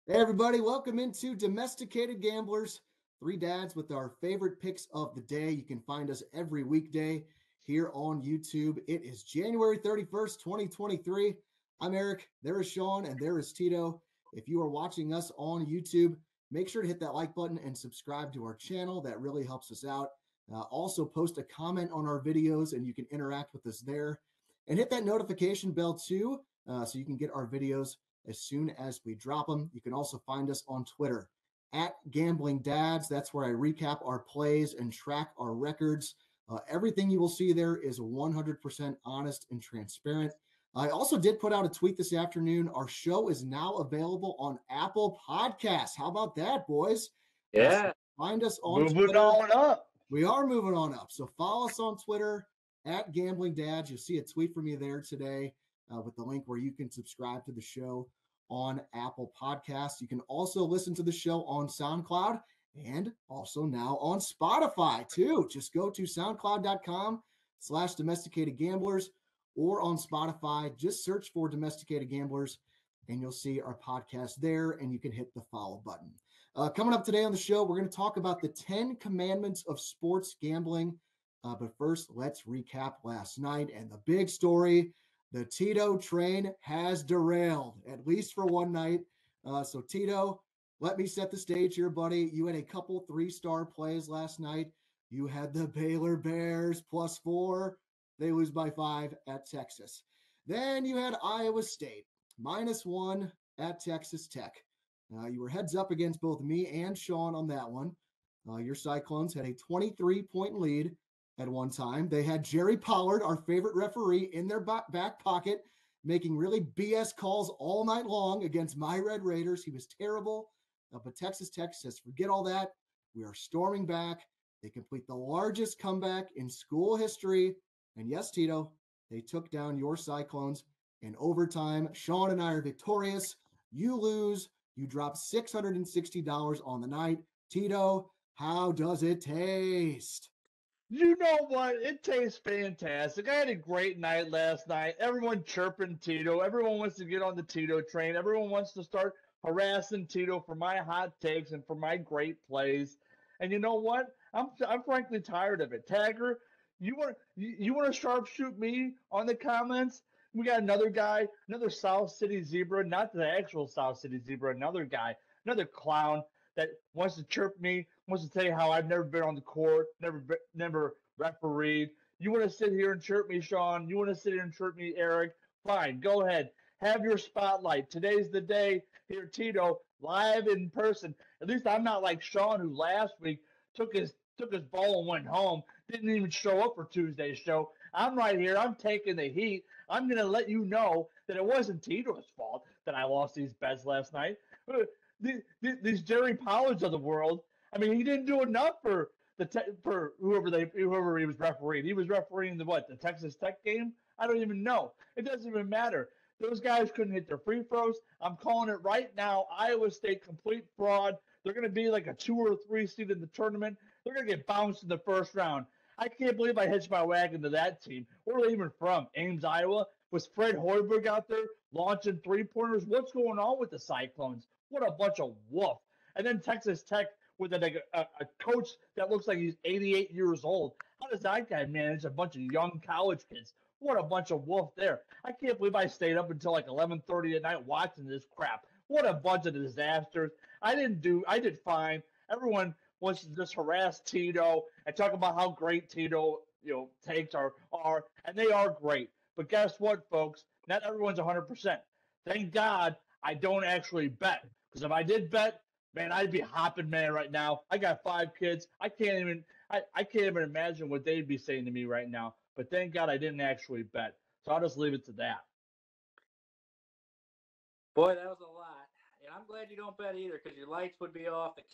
Hey, everybody, welcome into Domesticated Gamblers. Three dads with our favorite picks of the day. You can find us every weekday here on YouTube. It is January 31st, 2023. I'm Eric, there is Shawn, and there is Tito. If you are watching us on YouTube, make sure to hit that like button and subscribe to our channel. That really helps us out. Also, post a comment on our videos and you can interact with us there. And hit that notification bell too so you can get our videos as soon as we drop them. You can also find us on Twitter at Gambling Dads. That's where I recap our plays and track our records. Everything you will see there is 100% honest and transparent. I also did put out a tweet this afternoon. Our show is now available on Apple Podcasts. How about that, boys? So Yeah. find us on Moving Twitter. on up. We are moving on up. So follow us on Twitter at Gambling Dads. You'll see a tweet from me there today with the link where you can subscribe to the show on Apple Podcasts. You can also listen to the show on SoundCloud and also now on Spotify too. Just go to soundcloud.com/domesticated gamblers or on Spotify. Just search for Domesticated Gamblers and you'll see our podcast there and you can hit the follow button. Coming up today on the show, we're going to talk about the 10 commandments of sports gambling. But first, let's recap last night and the big story. The Tito train has derailed, at least for one night. So, Tito, let me set the stage here, buddy. You had a couple three-star plays last night. You had the Baylor Bears +4. They lose by 5 at Texas. Then you had Iowa State -1 at Texas Tech. You were heads up against both me and Shawn on that one. Your Cyclones had a 23-point lead at one time. They had Jerry Pollard, our favorite referee, in their back pocket, making really BS calls all night long against my Red Raiders. He was terrible. But Texas Tech says, forget all that. We are storming back. They complete the largest comeback in school history. And yes, Tito, they took down your Cyclones in overtime. Shawn and I are victorious. You lose. You drop $660 on the night. Tito, how does it taste? You know what? It tastes fantastic. I had a great night last night. Everyone chirping Tito. Everyone wants to get on the Tito train. Everyone wants to start harassing Tito for my hot takes and for my great plays. And you know what? I'm frankly tired of it. Tagger, you want to sharpshoot me on the comments? We got another guy, another South City Zebra, not the actual South City Zebra, another guy, another clown that wants to chirp me, wants to tell you how I've never been on the court, never refereed. You want to sit here and chirp me, Shawn? You want to sit here and chirp me, Eric? Fine, go ahead. Have your spotlight. Today's the day here, Tito, live in person. At least I'm not like Shawn, who last week took his ball and went home. Didn't even show up for Tuesday's show. I'm right here. I'm taking the heat. I'm going to let you know that it wasn't Tito's fault that I lost these bets last night. These Jerry Pollards of the world. I mean, he didn't do enough for for whoever he was refereeing. He was refereeing the Texas Tech game. I don't even know. It doesn't even matter. Those guys couldn't hit their free throws. I'm calling it right now. Iowa State complete fraud. They're going to be like a 2 or 3 seed in the tournament. They're going to get bounced in the first round. I can't believe I hitched my wagon to that team. Where are they even from? Ames, Iowa? Was Fred Hoiberg out there launching three-pointers? What's going on with the Cyclones? What a bunch of woof. And then Texas Tech with a coach that looks like he's 88 years old. How does that guy manage a bunch of young college kids? What a bunch of wolf there. I can't believe I stayed up until like 11:30 at night watching this crap. What a bunch of disasters. I did fine. Everyone wants to just harass Tito and talk about how great Tito, takes are, and they are great. But guess what, folks? Not everyone's 100%. Thank God I don't actually bet. Because if I did bet, man, I'd be hopping mad right now. I got 5 kids. I can't even imagine what they'd be saying to me right now. But thank God I didn't actually bet. So I'll just leave it to that. Boy, that was a lot. And I'm glad you don't bet either because your lights would be off. The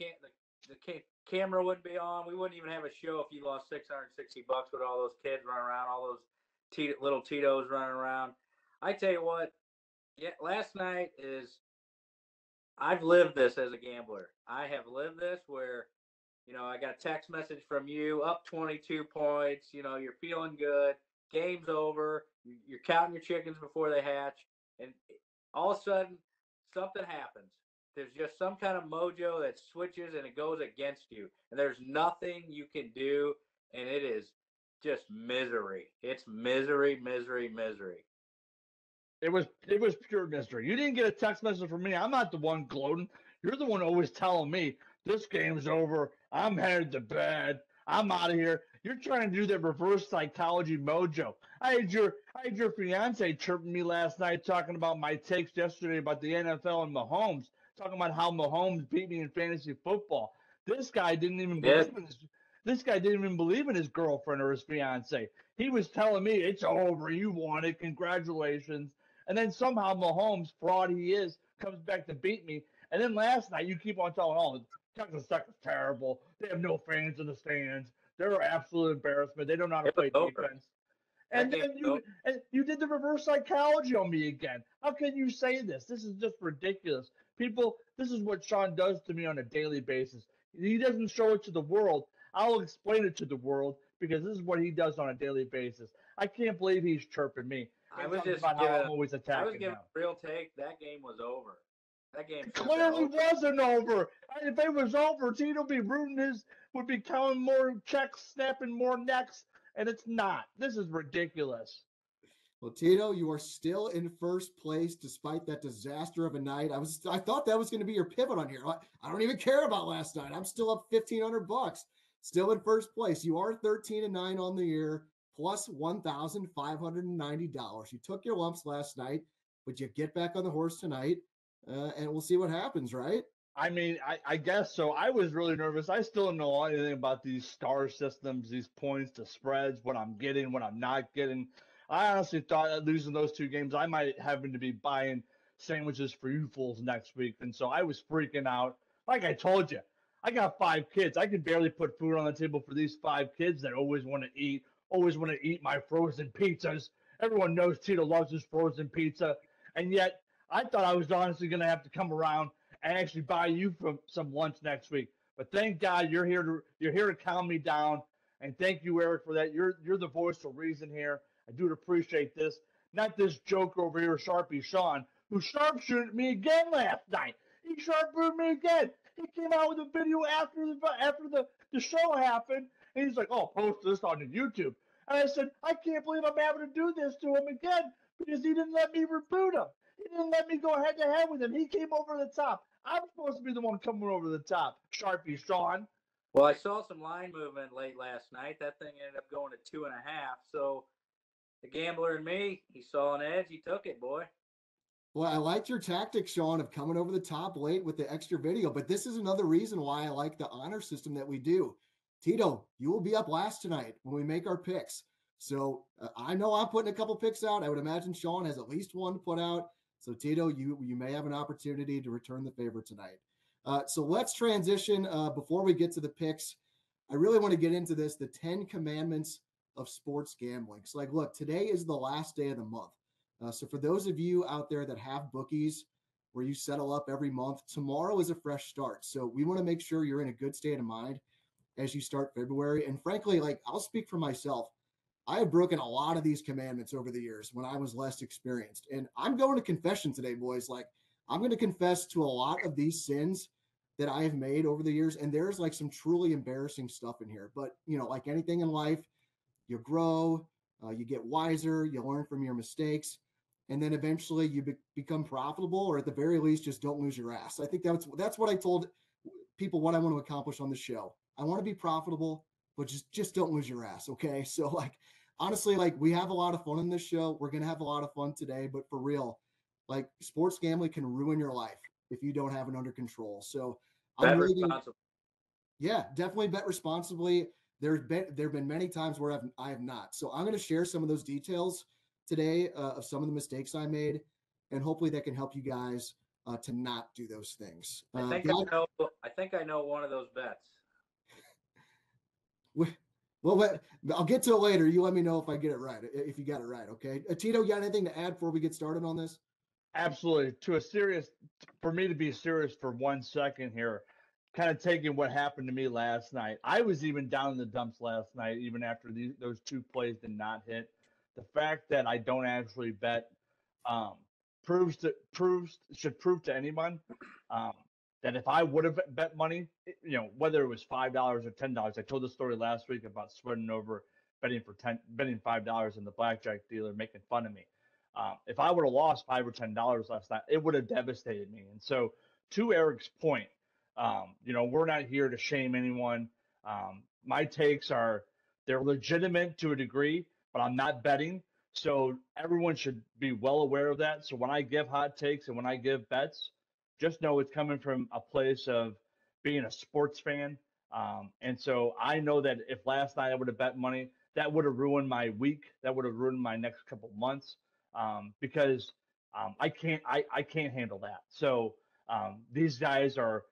camera wouldn't be on. We wouldn't even have a show if you lost $660 with all those kids running around, all those little Tito's running around. I tell you what, yeah, last night I've lived this as a gambler. I have lived this where, I got a text message from you, up 22 points. You're feeling good. Game's over. You're counting your chickens before they hatch. And all of a sudden, something happens. there's just some kind of mojo that switches and it goes against you, and there's nothing you can do, and it is just misery. It's misery, misery, misery. It was pure misery. You didn't get a text message from me. I'm not the one gloating. You're the one always telling me this game's over. I'm headed to bed. I'm out of here. You're trying to do that reverse psychology mojo. I had your fiance chirping me last night talking about my takes yesterday about the NFL and Mahomes, talking about how Mahomes beat me in fantasy football. This guy didn't even Yeah. believe in his this guy didn't even believe in his girlfriend or his fiance. He was telling me it's over. You won it. Congratulations. And then somehow Mahomes, fraud he is, comes back to beat me. And then last night you keep on telling, oh, Texas Tech is terrible. They have no fans in the stands. They're an absolute embarrassment. They don't know how to It was play over. defense. That And game then was over. you did the reverse psychology on me again. How can you say this? This is just ridiculous. People, this is what Shawn does to me on a daily basis. He doesn't show it to the world. I'll explain it to the world because this is what he does on a daily basis. I can't believe he's chirping me. I And was talking just about how giving. I'm always I was attacking giving him. a real take. That game was over. That game It should have been clearly over. wasn't over. If it was over, Tito would be counting more checks, snapping more necks, and it's not. This is ridiculous. Well, Tito, you are still in first place despite that disaster of a night. I thought that was going to be your pivot on here. I don't even care about last night. I'm still up $1,500. Still in first place. You are 13-9 on the year, plus $1,590. You took your lumps last night, but you get back on the horse tonight, and we'll see what happens, right? I mean, I guess so. I was really nervous. I still don't know anything about these star systems, these points, the spreads, what I'm getting, what I'm not getting. I honestly thought that losing those two games, I might happen to be buying sandwiches for you fools next week. And so I was freaking out. Like I told you, I got 5 kids. I can barely put food on the table for these 5 kids that always want to eat my frozen pizzas. Everyone knows Tito loves his frozen pizza. And yet I thought I was honestly going to have to come around and actually buy you some lunch next week. But thank God you're here to calm me down. And thank you, Eric, for that. You're the voice of reason here. I do appreciate this. Not this joke over here, Sharpie Shawn, who sharpshooted me again last night. He sharpshooted me again. He came out with a video after the show happened, and he's like, "Oh, post this on the YouTube." And I said, "I can't believe I'm having to do this to him again because he didn't let me reboot him. He didn't let me go head to head with him. He came over the top. I'm supposed to be the one coming over the top, Sharpie Shawn." Well, I saw some line movement late last night. That thing ended up going to 2.5. So the gambler in me, he saw an edge. He took it, boy. Well, I liked your tactics, Shawn, of coming over the top late with the extra video, but this is another reason why I like the honor system that we do. Tito, you will be up last tonight when we make our picks. So I know I'm putting a couple picks out. I would imagine Shawn has at least one to put out. So Tito, you may have an opportunity to return the favor tonight. So let's transition before we get to the picks. I really want to get into this, the 10 commandments of sports gambling. So like, look, today is the last day of the month. So for those of you out there that have bookies where you settle up every month, tomorrow is a fresh start. So we want to make sure you're in a good state of mind as you start February. And frankly, like I'll speak for myself. I have broken a lot of these commandments over the years when I was less experienced. And I'm going to confession today, boys. Like I'm going to confess to a lot of these sins that I have made over the years. And there's like some truly embarrassing stuff in here. But, you know, like anything in life, you grow, you get wiser, you learn from your mistakes. And then eventually you become profitable, or at the very least, just don't lose your ass. I think that's what I told people what I want to accomplish on the show. I want to be profitable, but just don't lose your ass. Okay. So like, honestly, like we have a lot of fun in this show. We're going to have a lot of fun today, but for real, like sports gambling can ruin your life if you don't have it under control. So I'm really responsible. yeah, definitely bet responsibly. There have been many times where I have not. So I'm going to share some of those details today of some of the mistakes I made, and hopefully that can help you guys to not do those things. I think I know one of those bets. Well, I'll get to it later. You let me know if I get it right, if you got it right. Okay. Tito, you got anything to add before we get started on this? Absolutely. For me to be serious for 1 second here, kind of taking what happened to me last night. I was even down in the dumps last night, even after those two plays did not hit. The fact that I don't actually bet um, should prove to anyone that if I would have bet money, whether it was $5 or $10, I told the story last week about sweating over betting $5 in the blackjack dealer making fun of me. If I would have lost $5 or $10 last night, it would have devastated me. And so, to Eric's point, we're not here to shame anyone. My takes they're legitimate to a degree, but I'm not betting. So everyone should be well aware of that. So when I give hot takes and when I give bets, just know it's coming from a place of being a sports fan. And so I know that if last night I would have bet money, that would have ruined my week. That would have ruined my next couple months because I can't handle that. So these guys are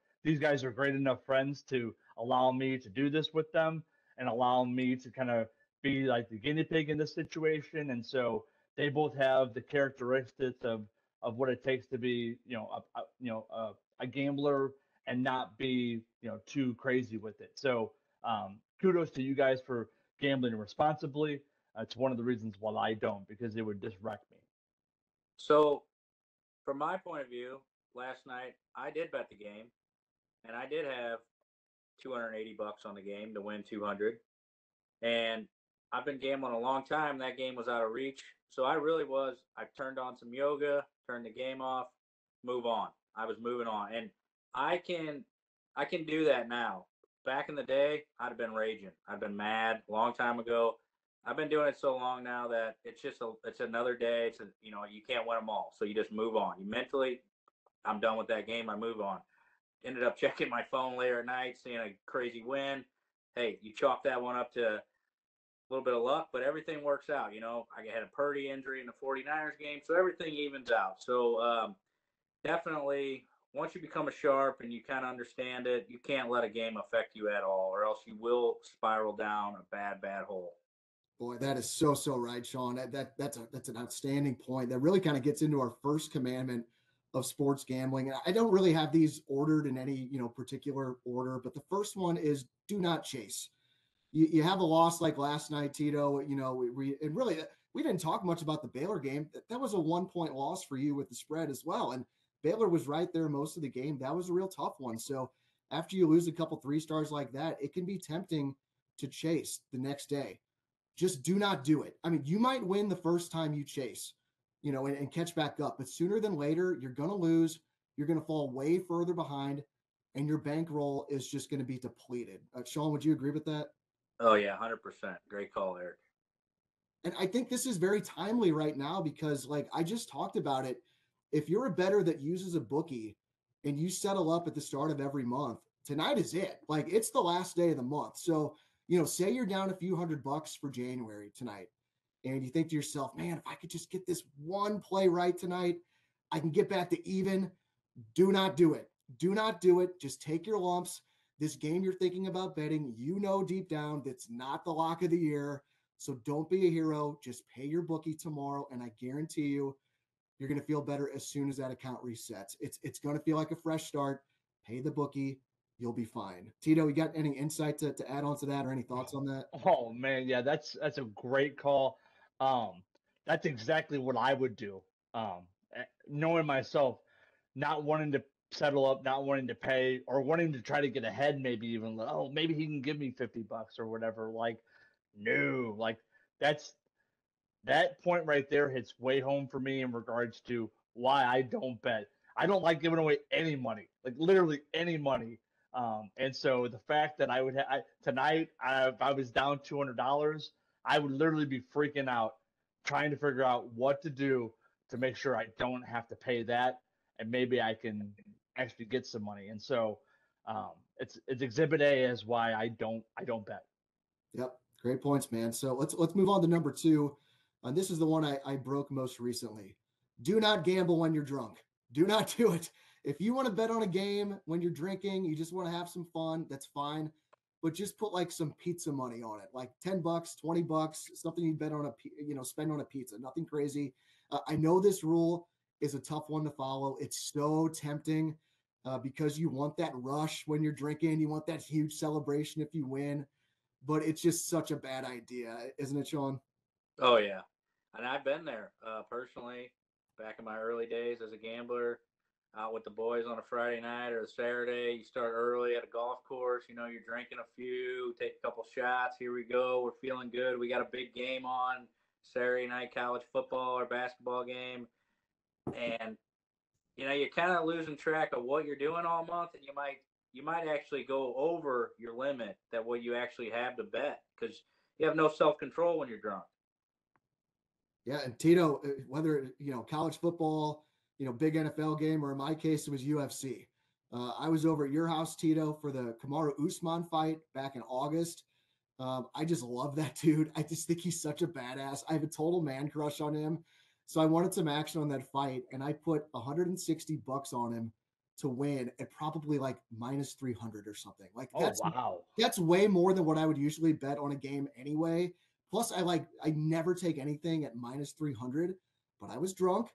great enough friends to allow me to do this with them and allow me to kind of be like the guinea pig in this situation. And so they both have the characteristics of what it takes to be, a gambler and not be, too crazy with it. So kudos to you guys for gambling responsibly. It's one of the reasons why I don't, because it would just wreck me. So, from my point of view, last night I did bet the game, and I did have 280 bucks on the game to win 200. And I've been gambling a long time. That game was out of reach. So I turned on some yoga, turned the game off, move on. I was moving on. And I can do that now. Back in the day, I'd have been raging. I'd been mad a long time ago. I've been doing it so long now that it's another day. You can't win them all. So you just move on. You mentally, I'm done with that game. I move on. Ended up checking my phone later at night, seeing a crazy win. Hey, you chalk that one up to a little bit of luck, but everything works out. I had a Purdy injury in the 49ers game, so everything evens out. So definitely, once you become a sharp and you kind of understand it, you can't let a game affect you at all, or else you will spiral down a bad, bad hole. Boy, that is so right, Shawn. That's an outstanding point. That really kind of gets into our first commandment of sports gambling. I don't really have these ordered in any particular order, but the first one is do not chase. You have a loss like last night, Tito. We didn't talk much about the Baylor game. That was a 1-point loss for you with the spread as well, and Baylor was right there most of the game. That was a real tough one. So after you lose a couple 3-stars like that, it can be tempting to chase the next day. Just do not do it. I mean, you might win the first time you chase, and catch back up, but sooner than later, you're going to lose. You're going to fall way further behind, and your bankroll is just going to be depleted. Shawn, would you agree with that? Oh, yeah, 100%. Great call, Eric. And I think this is very timely right now because, like I just talked about it, if you're a bettor that uses a bookie and you settle up at the start of every month, tonight is it. Like it's the last day of the month. So, say you're down a few $100 for January tonight and you think to yourself, man, if I could just get this one play right tonight, I can get back to even. Do not do it. Do not do it. Just take your lumps. This game you're thinking about betting, deep down that's not the lock of the year. So don't be a hero. Just pay your bookie tomorrow, and I guarantee you're going to feel better as soon as that account resets. It's going to feel like a fresh start. Pay the bookie. You'll be fine. Tito, you got any insight to add on to that or any thoughts on that? Oh man, yeah, that's a great call. That's exactly what I would do. Knowing myself, not wanting to settle up, not wanting to pay, or wanting to try to get ahead, maybe even maybe he can give me $50 or whatever. Like, no, like that's that point right there hits way home for me in regards to why I don't bet. I don't like giving away any money, like literally any money. And so the fact that I would tonight, if I was down $200, I would literally be freaking out, trying to figure out what to do to make sure I don't have to pay that, and maybe I can actually get some money. And so it's Exhibit A as why I don't bet. Yep, great points, man. So let's move on to number 2. And this is the one I broke most recently. Do not gamble when you're drunk. Do not do it. If you want to bet on a game when you're drinking, you just want to have some fun, that's fine. But just put like some pizza money on it, like $10, $20, something you bet on spend on a pizza. Nothing crazy. I know this rule is a tough one to follow. It's so tempting because you want that rush when you're drinking. You want that huge celebration if you win, but it's just such a bad idea, isn't it, Shawn? Oh, yeah. And I've been there personally back in my early days as a gambler. out with the boys on a Friday night or a Saturday. You start early at a golf course. You know, you're drinking a few, take a couple shots. Here we go. We're feeling good. We got a big game on Saturday night, college football or basketball game. And, you know, you're kind of losing track of what you're doing all month. And you might actually go over your limit that what you actually have to bet because you have no self-control when you're drunk. Yeah, and Tito, whether college football, big NFL game, or in my case it was UFC. I was over at your house, Tito, for the Kamaru Usman fight back in August. I just love that dude. I just think he's such a badass. I have a total man crush on him. So I wanted some action on that fight, and I put $160 on him to win at probably like minus 300 or something. Like that's way more than what I would usually bet on a game anyway. Plus, I never take anything at minus 300, but I was drunk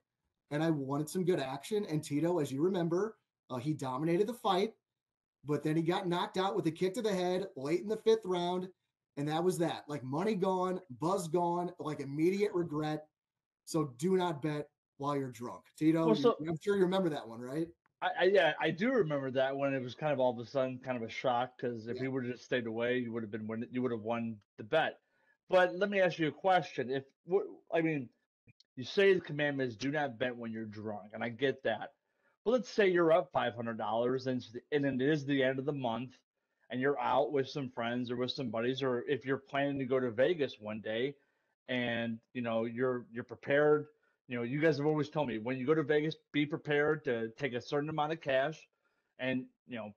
and I wanted some good action. And Tito, as you remember, he dominated the fight, but then he got knocked out with a kick to the head late in the 5th round. And that was that. Like money gone, buzz gone, like immediate regret. So do not bet while you're drunk. Tito, I'm sure you remember that one, right? I do remember that when it was kind of all of a sudden kind of a shock because if he would have just stayed away, you would have won the bet. But let me ask you a question. You say the commandment is do not bet when you're drunk, and I get that. But let's say you're up $500 and it is the end of the month, and you're out with some friends or with some buddies, or if you're planning to go to Vegas one day, and you're prepared. You guys have always told me when you go to Vegas, be prepared to take a certain amount of cash, and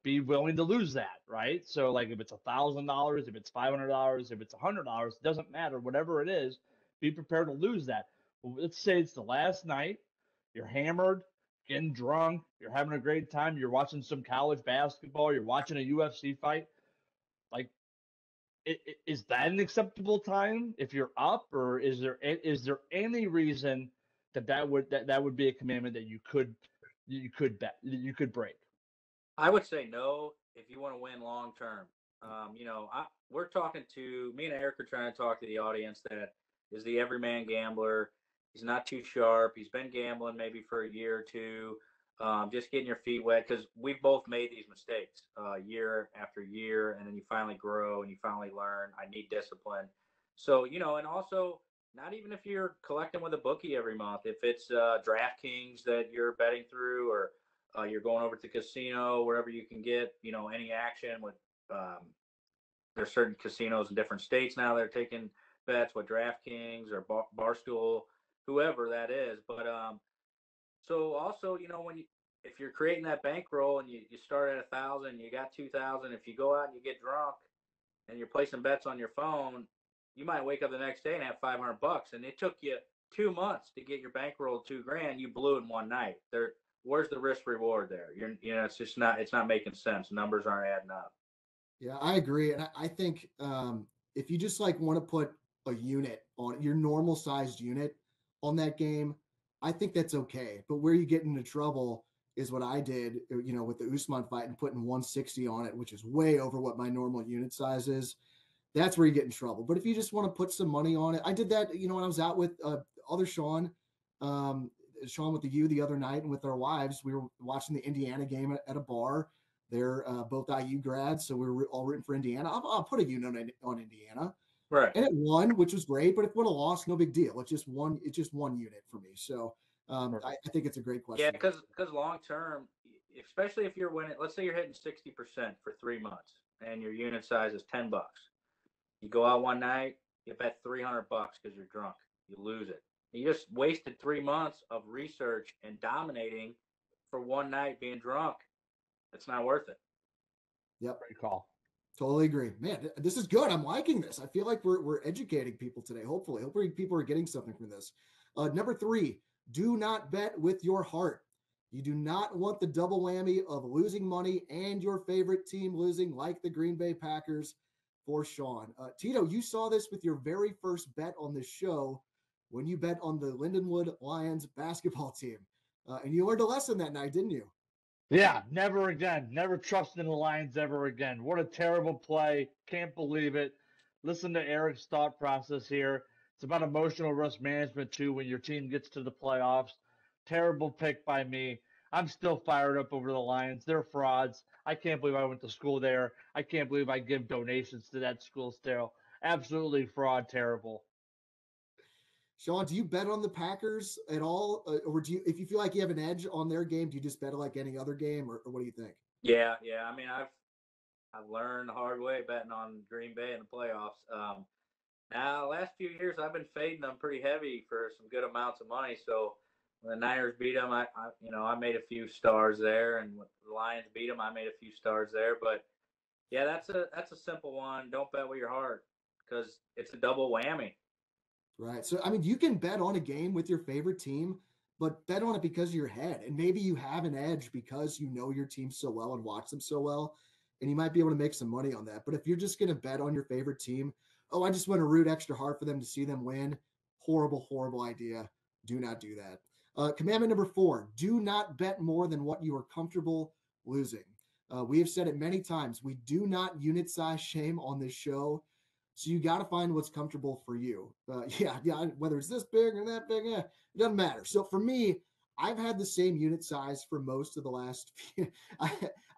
be willing to lose that, right? So like if it's $1,000, if it's $500, if it's $100, it doesn't matter. Whatever it is, be prepared to lose that. Well, let's say it's the last night, you're hammered, getting drunk, you're having a great time, you're watching some college basketball, you're watching a UFC fight. Like, is that an acceptable time if you're up, or is there any reason that would be a commandment that you could break? I would say no if you want to win long term. We're talking to me and Eric are trying to talk to the audience that is the everyman gambler. He's not too sharp. He's been gambling maybe for a year or two, just getting your feet wet because we've both made these mistakes year after year, and then you finally grow and you finally learn. I need discipline. So and also not even if you're collecting with a bookie every month, if it's DraftKings that you're betting through or you're going over to the casino, wherever you can get, any action with. There's certain casinos in different states now that are taking bets with DraftKings or Barstool, whoever that is. But so also, if you're creating that bankroll and you start at 1,000, you got 2,000. If you go out and you get drunk and you're placing bets on your phone, you might wake up the next day and have $500, and it took you 2 months to get your bankroll $2,000. You blew in one night. Where's the risk reward there? It's just not. It's not making sense. Numbers aren't adding up. Yeah, I agree. And I think if you just want to put a unit on your normal sized unit on that game, I think that's okay. But where you get into trouble is what I did, with the Usman fight and putting 160 on it, which is way over what my normal unit size is. That's where you get in trouble. But if you just want to put some money on it, I did that, when I was out with other Shawn, Shawn with the U the other night and with our wives. We were watching the Indiana game at a bar. They're both IU grads, so we were all rooting for Indiana. I'll put a unit on Indiana, right? And it won, which was great. But if it would have lost, no big deal. It's just one unit for me. So I think it's a great question. Yeah, because long term, especially if you're winning, let's say you're hitting 60% for 3 months, and your unit size is $10. You go out one night, you bet $300 because you're drunk. You lose it. You just wasted 3 months of research and dominating for one night being drunk. It's not worth it. Yep. Great call. Totally agree. Man, this is good. I'm liking this. I feel like we're educating people today. Hopefully people are getting something from this. Number 3, do not bet with your heart. You do not want the double whammy of losing money and your favorite team losing, like the Green Bay Packers for Shawn. Tito, you saw this with your very first bet on this show when you bet on the Lindenwood Lions basketball team. And you learned a lesson that night, didn't you? Yeah, never again. Never trust in the Lions ever again. What a terrible play. Can't believe it. Listen to Eric's thought process here. It's about emotional risk management, too, when your team gets to the playoffs. Terrible pick by me. I'm still fired up over the Lions. They're frauds. I can't believe I went to school there. I can't believe I give donations to that school still. Absolutely fraud, terrible. Shawn, do you bet on the Packers at all, or do you, if you feel like you have an edge on their game, do you just bet like any other game, or what do you think? Yeah. I mean, I've learned the hard way betting on Green Bay in the playoffs. Now, last few years, I've been fading them pretty heavy for some good amounts of money. So when the Niners beat them, I made a few stars there, and when the Lions beat them, I made a few stars there. But yeah, that's a simple one. Don't bet with your heart because it's a double whammy. Right. So, I mean, you can bet on a game with your favorite team, but bet on it because of your head. And maybe you have an edge because you know your team so well and watch them so well. And you might be able to make some money on that. But if you're just going to bet on your favorite team, oh, I just want to root extra hard for them to see them win. Horrible, horrible idea. Do not do that. Commandment number 4, do not bet more than what you are comfortable losing. We have said it many times. We do not unit size shame on this show. So you got to find what's comfortable for you. Yeah. Whether it's this big or that big, it doesn't matter. So for me, I've had the same unit size for most of the last.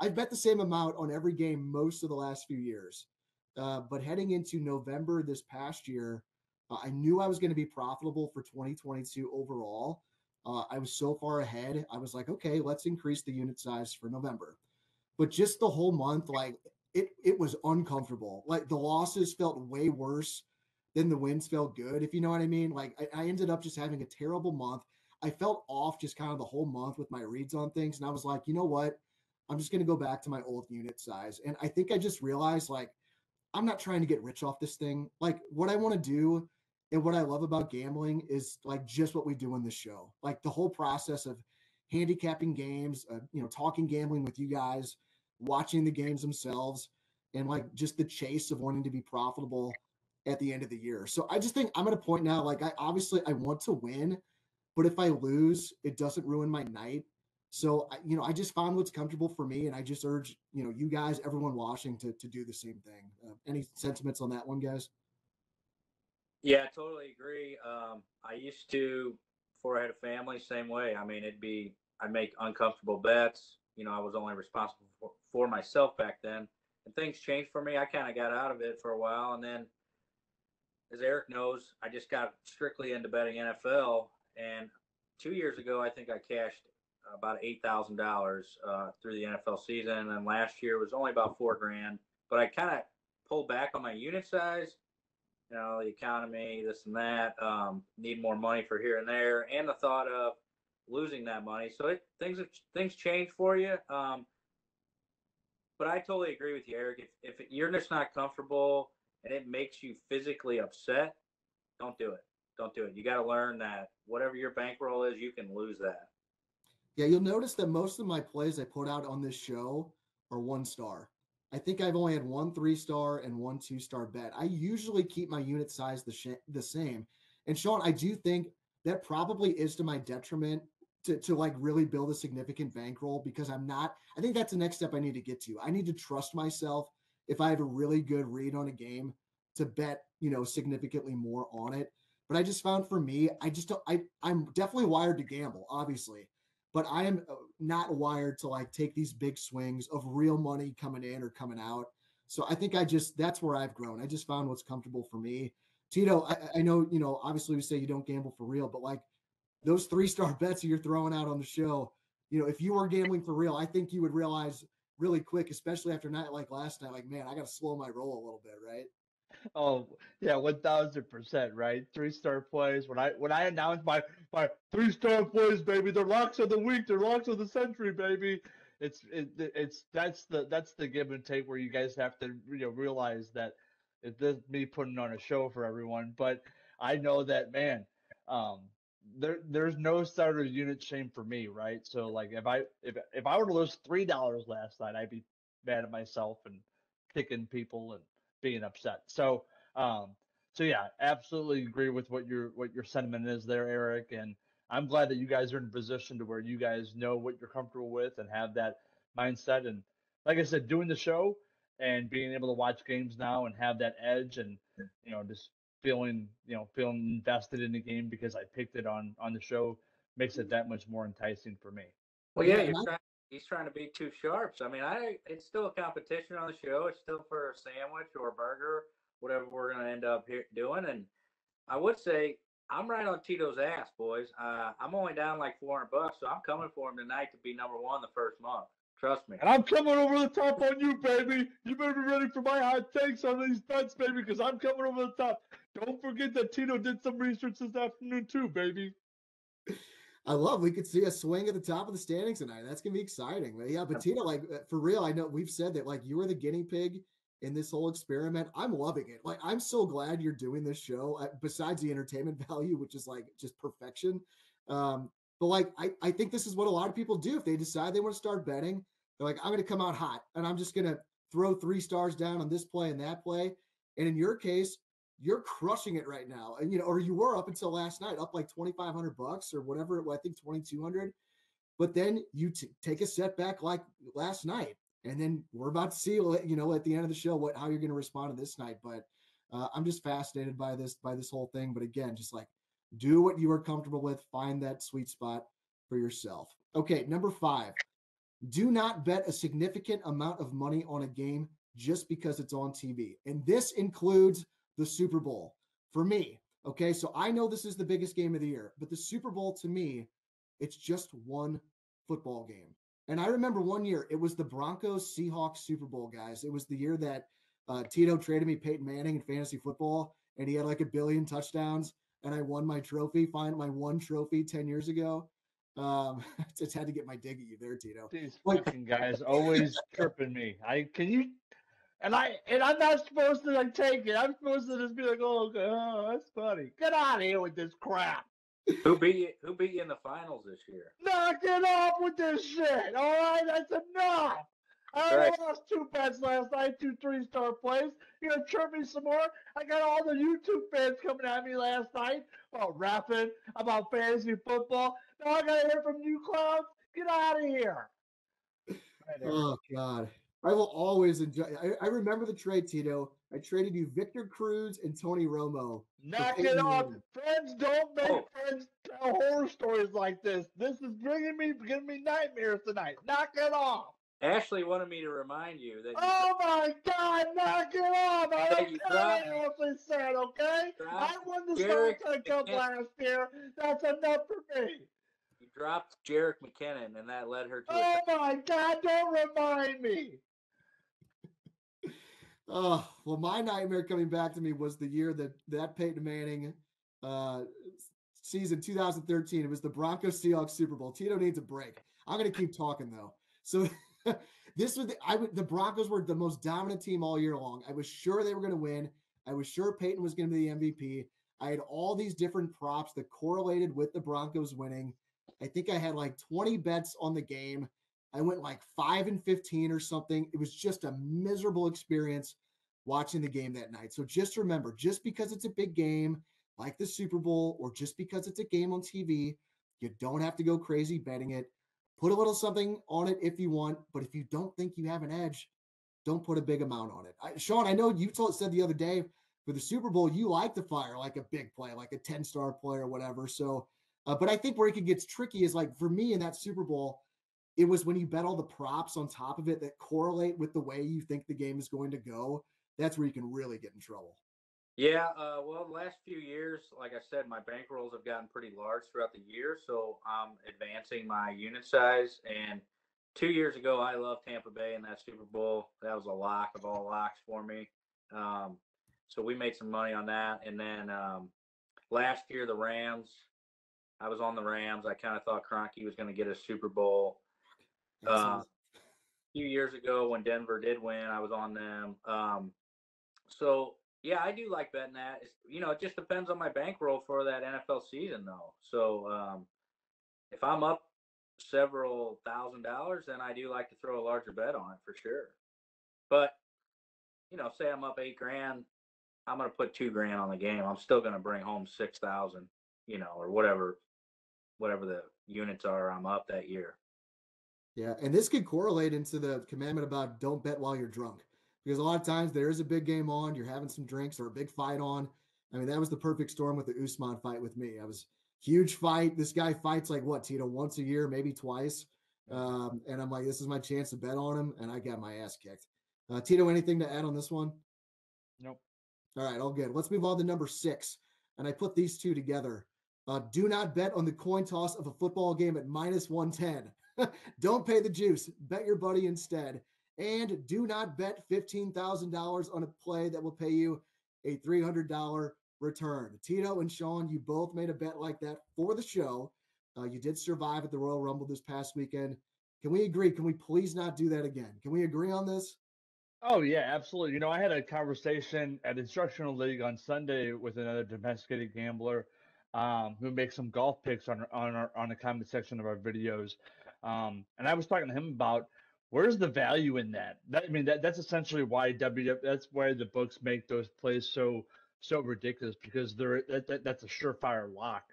I've bet the same amount on every game most of the last few years. But heading into November this past year, I knew I was going to be profitable for 2022 overall. I was so far ahead. I was like, okay, let's increase the unit size for November. But just the whole month, like it was uncomfortable. Like the losses felt way worse than the wins felt good, if you know what I mean. Like I ended up just having a terrible month. I felt off just kind of the whole month with my reads on things. And I was like, you know what? I'm just going to go back to my old unit size. And I think I just realized like I'm not trying to get rich off this thing. Like what I want to do and what I love about gambling is like just what we do in this show. Like the whole process of handicapping games, talking gambling with you guys, watching the games themselves, and like just the chase of wanting to be profitable at the end of the year. So I just think I'm at a point now, like I want to win, but if I lose, it doesn't ruin my night. So I just found what's comfortable for me, and I just urge you guys, everyone watching, to do the same thing. Any sentiments on that one, guys? Yeah, I totally agree. I used to, before I had a family, same way. I mean, I'd make uncomfortable bets. I was only responsible for myself back then. And things changed for me. I kind of got out of it for a while. And then, as Eric knows, I just got strictly into betting NFL. And 2 years ago, I think I cashed about $8,000 through the NFL season. And then last year was only about 4 grand. But I kind of pulled back on my unit size, the economy, this and that, need more money for here and there, and the thought of losing that money. So things change for you. But I totally agree with you, Eric. If you're just not comfortable and it makes you physically upset, don't do it. Don't do it. You got to learn that whatever your bankroll is, you can lose that. Yeah, you'll notice that most of my plays I put out on this show are 1 star. I think I've only had 1 3-star and 1 2-star bet. I usually keep my unit size the same. And Shawn, I do think that probably is to my detriment to like really build a significant bankroll because I think that's the next step I need to get to. I need to trust myself if I have a really good read on a game to bet, significantly more on it. But I just found for me, I just don't, I'm definitely wired to gamble, obviously, but I am not wired to like take these big swings of real money coming in or coming out. So I think that's where I've grown. I just found what's comfortable for me. Tito, I know, obviously we say you don't gamble for real, but like those 3-star bets that you're throwing out on the show, if you were gambling for real, I think you would realize really quick, especially after a night like last night, like, man, I got to slow my roll a little bit, right? Oh yeah, 1000%, right? 3-star plays. When I announced my 3-star plays, baby, they're locks of the week, they're locks of the century, baby. It's that's the give and take where you guys have to realize that it's just me putting on a show for everyone. But I know that man, um, there's no starter unit shame for me, right? So like if I were to lose $3 last night, I'd be mad at myself and kicking people and being upset. Um, so yeah, absolutely agree with what your sentiment is there, Eric. And I'm glad that you guys are in a position to where you guys know what you're comfortable with and have that mindset. And like I said, doing the show and being able to watch games now and have that edge and just feeling invested in the game because I picked it on the show makes it that much more enticing for me. Well, Yeah, yeah, he's trying to be too sharp. So, I mean, it's still a competition on the show. It's still for a sandwich or a burger, whatever we're going to end up doing. And I would say I'm right on Tito's ass, boys. I'm only down like $400, so I'm coming for him tonight to be number one the first month. Trust me. And I'm coming over the top on you, baby. You better be ready for my hot takes on these bets, baby, because I'm coming over the top. Don't forget that Tito did some research this afternoon, too, baby. I love. We could see a swing at the top of the standings tonight. That's gonna be exciting. But yeah, but Tito, like for real, I know we've said that like you were the guinea pig in this whole experiment. I'm loving it. Like I'm so glad you're doing this show. Besides the entertainment value, which is like just perfection. But like I think this is what a lot of people do if they decide they want to start betting. They're like, I'm gonna come out hot and I'm just gonna throw 3 stars down on this play and that play. And in your case, you're crushing it right now. And, or you were up until last night, up like $2,500 or whatever. I think 2,200. But then you take a setback like last night. And then we're about to see, at the end of the show, how you're going to respond to this night. But I'm just fascinated by this whole thing. But again, just like do what you are comfortable with, find that sweet spot for yourself. Okay. Number 5, do not bet a significant amount of money on a game just because it's on TV. And this includes the Super Bowl for me. Okay. So I know this is the biggest game of the year, but the Super Bowl to me, it's just one football game. And I remember one year it was the Broncos Seahawks Super Bowl, guys. It was the year that Tito traded me Peyton Manning in fantasy football, and he had like 1 billion touchdowns, and I won my trophy, my one trophy 10 years ago. Just had to get my dig at you there, Tito. These fucking guys always tripping me. And I'm not supposed to like take it. I'm supposed to just be like, oh, that's funny. Get out of here with this crap. Who beat you in the finals this year? Knock it off with this shit. All right, that's enough. I lost 2 bets last night, 2 3-star plays. You gonna chirp me some more? I got all the YouTube fans coming at me last night about rapping, about fantasy football. Now I gotta hear from you clowns. Get out of here. Oh God. I will always enjoy. I remember the trade, Tito. I traded you Victor Cruz and Tony Romo. Knock it off. Friends don't make friends tell horror stories like this. This is giving me nightmares tonight. Knock it off. Ashley wanted me to remind you that. Oh my God! Knock it off! I don't care what Ashley said. Okay, I won the Star Cup last year. That's enough for me. You dropped Jerick McKinnon, and that led her to. Oh my God! Don't remind me. Oh, well, my nightmare coming back to me was the year that Peyton Manning season 2013. It was the Broncos Seahawks Super Bowl. Tito needs a break. I'm going to keep talking though. So this was the Broncos were the most dominant team all year long. I was sure they were going to win. I was sure Peyton was going to be the MVP. I had all these different props that correlated with the Broncos winning. I think I had like 20 bets on the game. I went like 5-15 or something. It was just a miserable experience watching the game that night. So just remember, just because it's a big game like the Super Bowl, or just because it's a game on TV, you don't have to go crazy betting it. Put a little something on it if you want, but if you don't think you have an edge, don't put a big amount on it. Shawn, I know you said the other day for the Super Bowl, you like to fire like a big play, like a 10-star play or whatever. So, but I think where it gets tricky is like for me in that Super Bowl, it was when you bet all the props on top of it that correlate with the way you think the game is going to go. That's where you can really get in trouble. Yeah, well, the last few years, like I said, my bankrolls have gotten pretty large throughout the year, so I'm advancing my unit size. And 2 years ago, I loved Tampa Bay in that Super Bowl. That was a lock of all locks for me. So we made some money on that. And then last year, the Rams, I was on the Rams. I kind of thought Kroenke was going to get a Super Bowl. A few years ago when Denver did win, I was on them. So, yeah, I do like betting that. It just depends on my bankroll for that NFL season, though. So if I'm up several $1,000s, then I do like to throw a larger bet on it for sure. But, say I'm up $8,000, I'm going to put $2,000 on the game. I'm still going to bring home 6,000, or whatever the units are I'm up that year. Yeah, and this could correlate into the commandment about don't bet while you're drunk. Because a lot of times there is a big game on, you're having some drinks or a big fight on. I mean, that was the perfect storm with the Usman fight with me. I was huge fight. This guy fights like what, Tito, once a year, maybe twice. And I'm like, this is my chance to bet on him, and I got my ass kicked. Tito, anything to add on this one? Nope. All right, all good. Let's move on to number 6. And I put these two together. Do not bet on the coin toss of a football game at minus 110. Don't pay the juice. Bet your buddy instead. And do not bet $15,000 on a play that will pay you a $300 return. Tito and Shawn, you both made a bet like that for the show. You did survive at the Royal Rumble this past weekend. Can we agree? Can we please not do that again? Can we agree on this? Oh yeah, absolutely. I had a conversation at Instructional League on Sunday with another domesticated gambler, who makes some golf picks on the comment section of our videos, and I was talking to him about where's the value in that. That's essentially why that's why the books make those plays so ridiculous, because that's a surefire lock.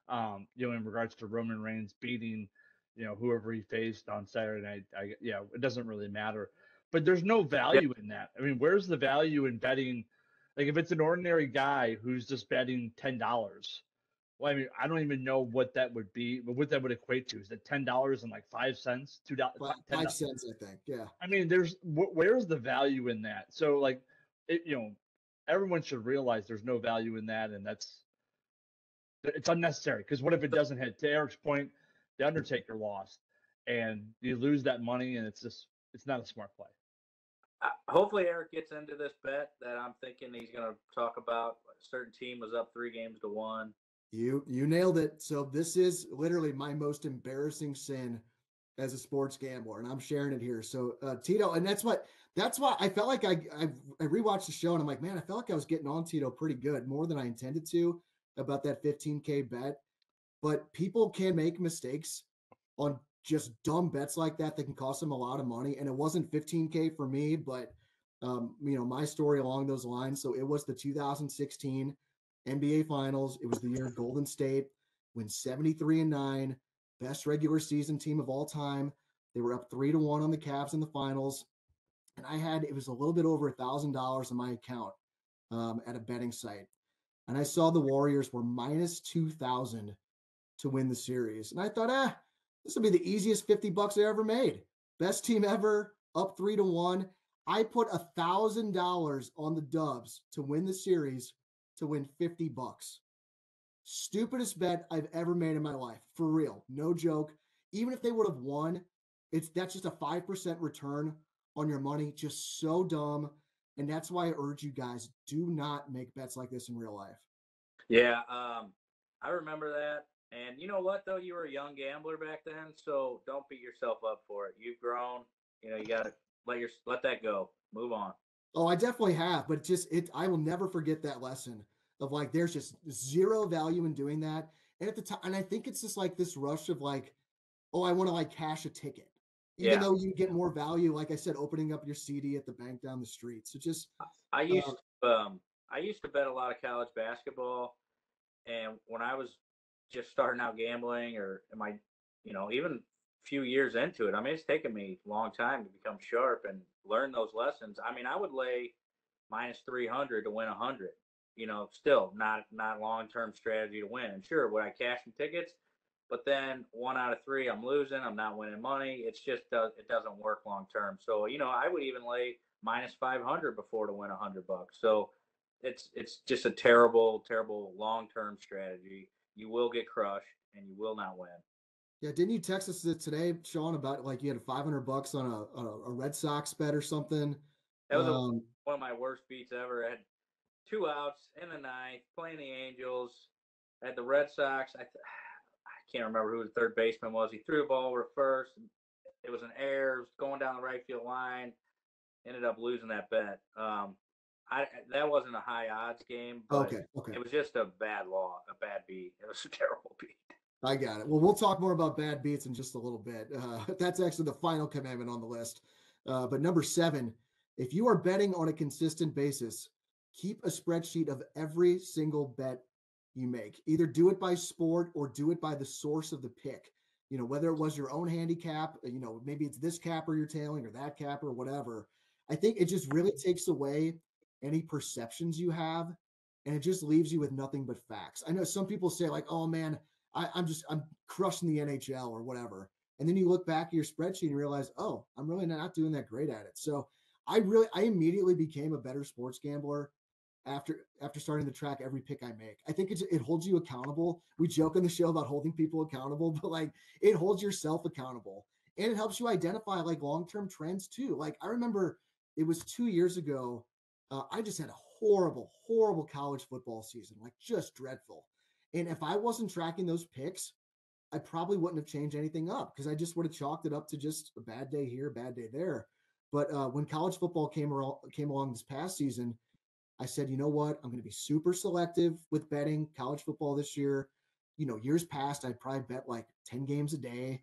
In regards to Roman Reigns beating, whoever he faced on Saturday night. It doesn't really matter. But there's no value in that. Where's the value in betting? Like, if it's an ordinary guy who's just betting $10, well, I don't even know what that would be, but what that would equate to. Is it $10 and like 5 cents, $2, 5 cents, I think. Yeah. Where's the value in that? So, like, everyone should realize there's no value in that, and it's unnecessary. Because what if it doesn't hit? To Eric's point, the Undertaker lost, and you lose that money, and it's not a smart play. Hopefully Eric gets into this bet that I'm thinking he's going to talk about. A certain team was up 3-1. You nailed it. So this is literally my most embarrassing sin as a sports gambler, and I'm sharing it here. So Tito, and that's why I felt like I rewatched the show, and I'm like, man, I felt like I was getting on Tito pretty good, more than I intended to, about that 15K bet. But people can make mistakes on just dumb bets like that can cost them a lot of money. And it wasn't 15K for me, but my story along those lines. So it was the 2016 NBA Finals. It was the year Golden State went 73-9, best regular season team of all time. They were up 3-1 on the Cavs in the finals, and it was a little bit over $1,000 in my account at a betting site, and I saw the Warriors were minus 2,000 to win the series, and I thought, this will be the easiest $50 I ever made. Best team ever, up 3-1. I put $1,000 on the Dubs to win the series to win $50. Stupidest bet I've ever made in my life, for real, no joke. Even if they would have won, that's just a 5% return on your money. Just so dumb, and that's why I urge you guys, do not make bets like this in real life. Yeah, I remember that. And you know what, though? You were a young gambler back then, so don't beat yourself up for it. You've grown. You got to let that go. Move on. Oh, I definitely have, but I will never forget that lesson of like, there's just zero value in doing that. And at the time, and I think it's just like this rush of like, oh, I want to like cash a ticket, even though you get more value, like I said, opening up your CD at the bank down the street. So just, I used to bet a lot of college basketball, and when I was just starting out gambling, or even a few years into it, it's taken me a long time to become sharp and learn those lessons. I would lay minus 300 to win 100. Still not long-term strategy to win. And sure, would I cash some tickets? But then 1 out of 3, I'm losing. I'm not winning money. It's just it doesn't work long-term. So I would even lay minus 500 before to win $100. So it's just a terrible long-term strategy. You will get crushed and you will not win. Yeah, didn't you text us today, Shawn, about like you had $500 on a Red Sox bet or something? That was one of my worst beats ever. I had 2 outs in the ninth, playing the Angels. At the Red Sox, I can't remember who the third baseman was. He threw the ball over first. It was an error. It was going down the right field line. Ended up losing that bet. That wasn't a high odds game, but okay. It was just a bad beat. It was a terrible beat. I got it. Well, we'll talk more about bad beats in just a little bit. That's actually the final commandment on the list. But number 7, if you are betting on a consistent basis, keep a spreadsheet of every single bet you make. Either do it by sport or do it by the source of the pick. Whether it was your own handicap, maybe it's this capper you're tailing or that capper or whatever. I think it just really takes away any perceptions you have, and it just leaves you with nothing but facts. I know some people say like, oh man, I'm crushing the NHL or whatever. And then you look back at your spreadsheet and realize, oh, I'm really not doing that great at it. So I immediately became a better sports gambler after starting to track every pick I make. I think it holds you accountable. We joke on the show about holding people accountable, but like it holds yourself accountable, and it helps you identify like long-term trends too. Like I remember it was 2 years ago. I just had a horrible college football season, like just dreadful. And if I wasn't tracking those picks, I probably wouldn't have changed anything up because I just would have chalked it up to just a bad day here, bad day there. But when college football came along this past season, I said, you know what? I'm going to be super selective with betting college football this year. Years past, I'd probably bet like 10 games a day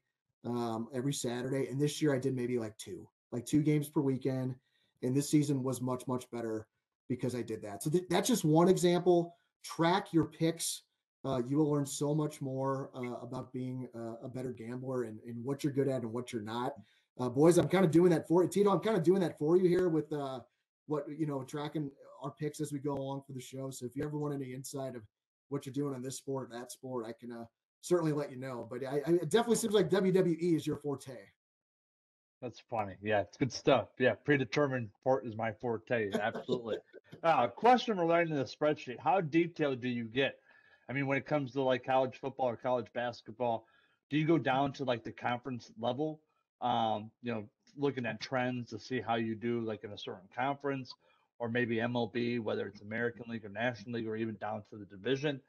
every Saturday. And this year I did maybe like two games per weekend. And this season was much, much better because I did that. So that's just one example. Track your picks. You will learn so much more about being a better gambler and what you're good at and what you're not. Boys, I'm kind of doing that for you. Tito, I'm kind of doing that for you here with tracking our picks as we go along for the show. So if you ever want any insight of what you're doing on this sport, that sport, I can certainly let you know. But it definitely seems like WWE is your forte. That's funny. Yeah, it's good stuff. Yeah, predetermined port is my forte. Absolutely. Question relating to the spreadsheet. How detailed do you get? I mean, when it comes to like college football or college basketball, do you go down to like the conference level? Looking at trends to see how you do like in a certain conference or maybe MLB, whether it's American League or National League or even down to the division.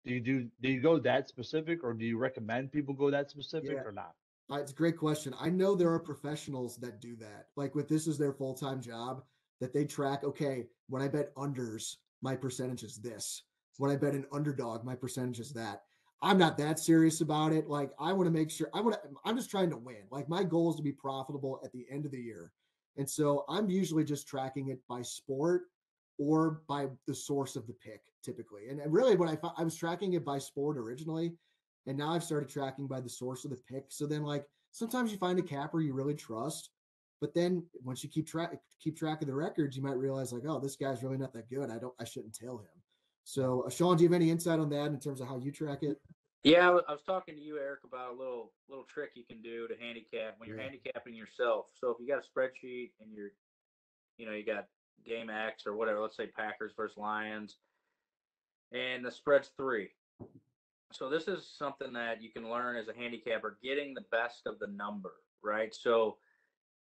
Do you go that specific or do you recommend people go that specific or not? It's a great question. I know there are professionals that do that. Like with this is their full-time job that they track, okay, when I bet unders, my percentage is this. When I bet an underdog, my percentage is that. I'm not that serious about it. Like I want to make sure I'm just trying to win. Like my goal is to be profitable at the end of the year. And so I'm usually just tracking it by sport or by the source of the pick typically. And really when I was tracking it by sport originally, and now I've started tracking by the source of the pick. So then like sometimes you find a capper you really trust, but then once you keep track of the records, you might realize like, oh, this guy's really not that good. I shouldn't tail him. So Shawn, do you have any insight on that in terms of how you track it? Yeah, I was talking to you, Eric, about a little trick you can do to handicap when you're handicapping yourself. So if you got a spreadsheet and you got game X or whatever, let's say Packers versus Lions, and the spread's 3. So this is something that you can learn as a handicapper, getting the best of the number, right? So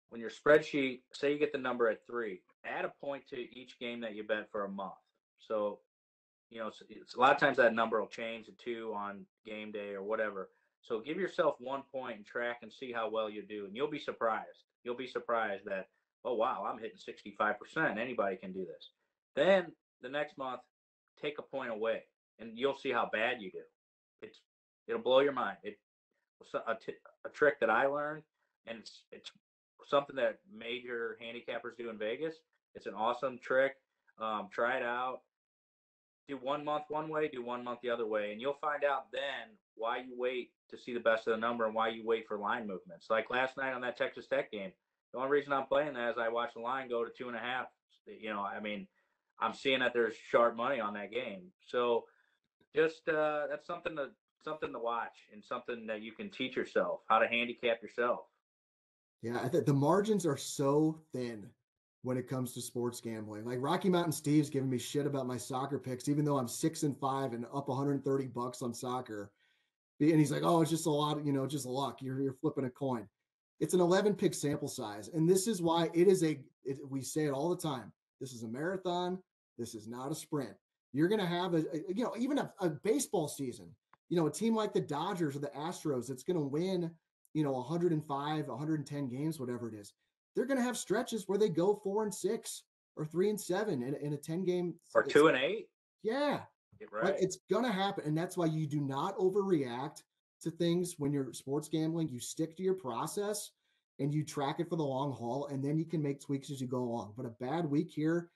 when your spreadsheet, say you get the number at 3, add a point to each game that you bet for a month. So, it's a lot of times that number will change to 2 on game day or whatever. So give yourself 1 point and track and see how well you do. And you'll be surprised. You'll be surprised that, oh, wow, I'm hitting 65%. Anybody can do this. Then the next month, take a point away and you'll see how bad you do. It'll blow your mind. It was a trick that I learned, and it's something that major handicappers do in Vegas. It's an awesome trick. Try it out. Do 1 month one way, do 1 month the other way, and you'll find out then why you wait to see the best of the number and why you wait for line movements. Like last night on that Texas Tech game, the only reason I'm playing that is I watched the line go to 2.5. I'm seeing that there's sharp money on that game. So just that's something to watch and something that you can teach yourself how to handicap yourself. Yeah, I think the margins are so thin when it comes to sports gambling. Like Rocky Mountain Steve's giving me shit about my soccer picks, even though I'm 6-5 and up $130 on soccer. And he's like, "Oh, it's just a lot, just luck. You're flipping a coin." It's an 11 pick sample size, and this is why we say it all the time. This is a marathon. This is not a sprint. You're going to have even a baseball season. A team like the Dodgers or the Astros that's going to win, 105, 110 games, whatever it is. They're going to have stretches where they go 4-6 or 3-7 in a 10 game or 2-8. Yeah. Right. Like it's going to happen. And that's why you do not overreact to things when you're sports gambling. You stick to your process and you track it for the long haul, and then you can make tweaks as you go along. But a bad week here,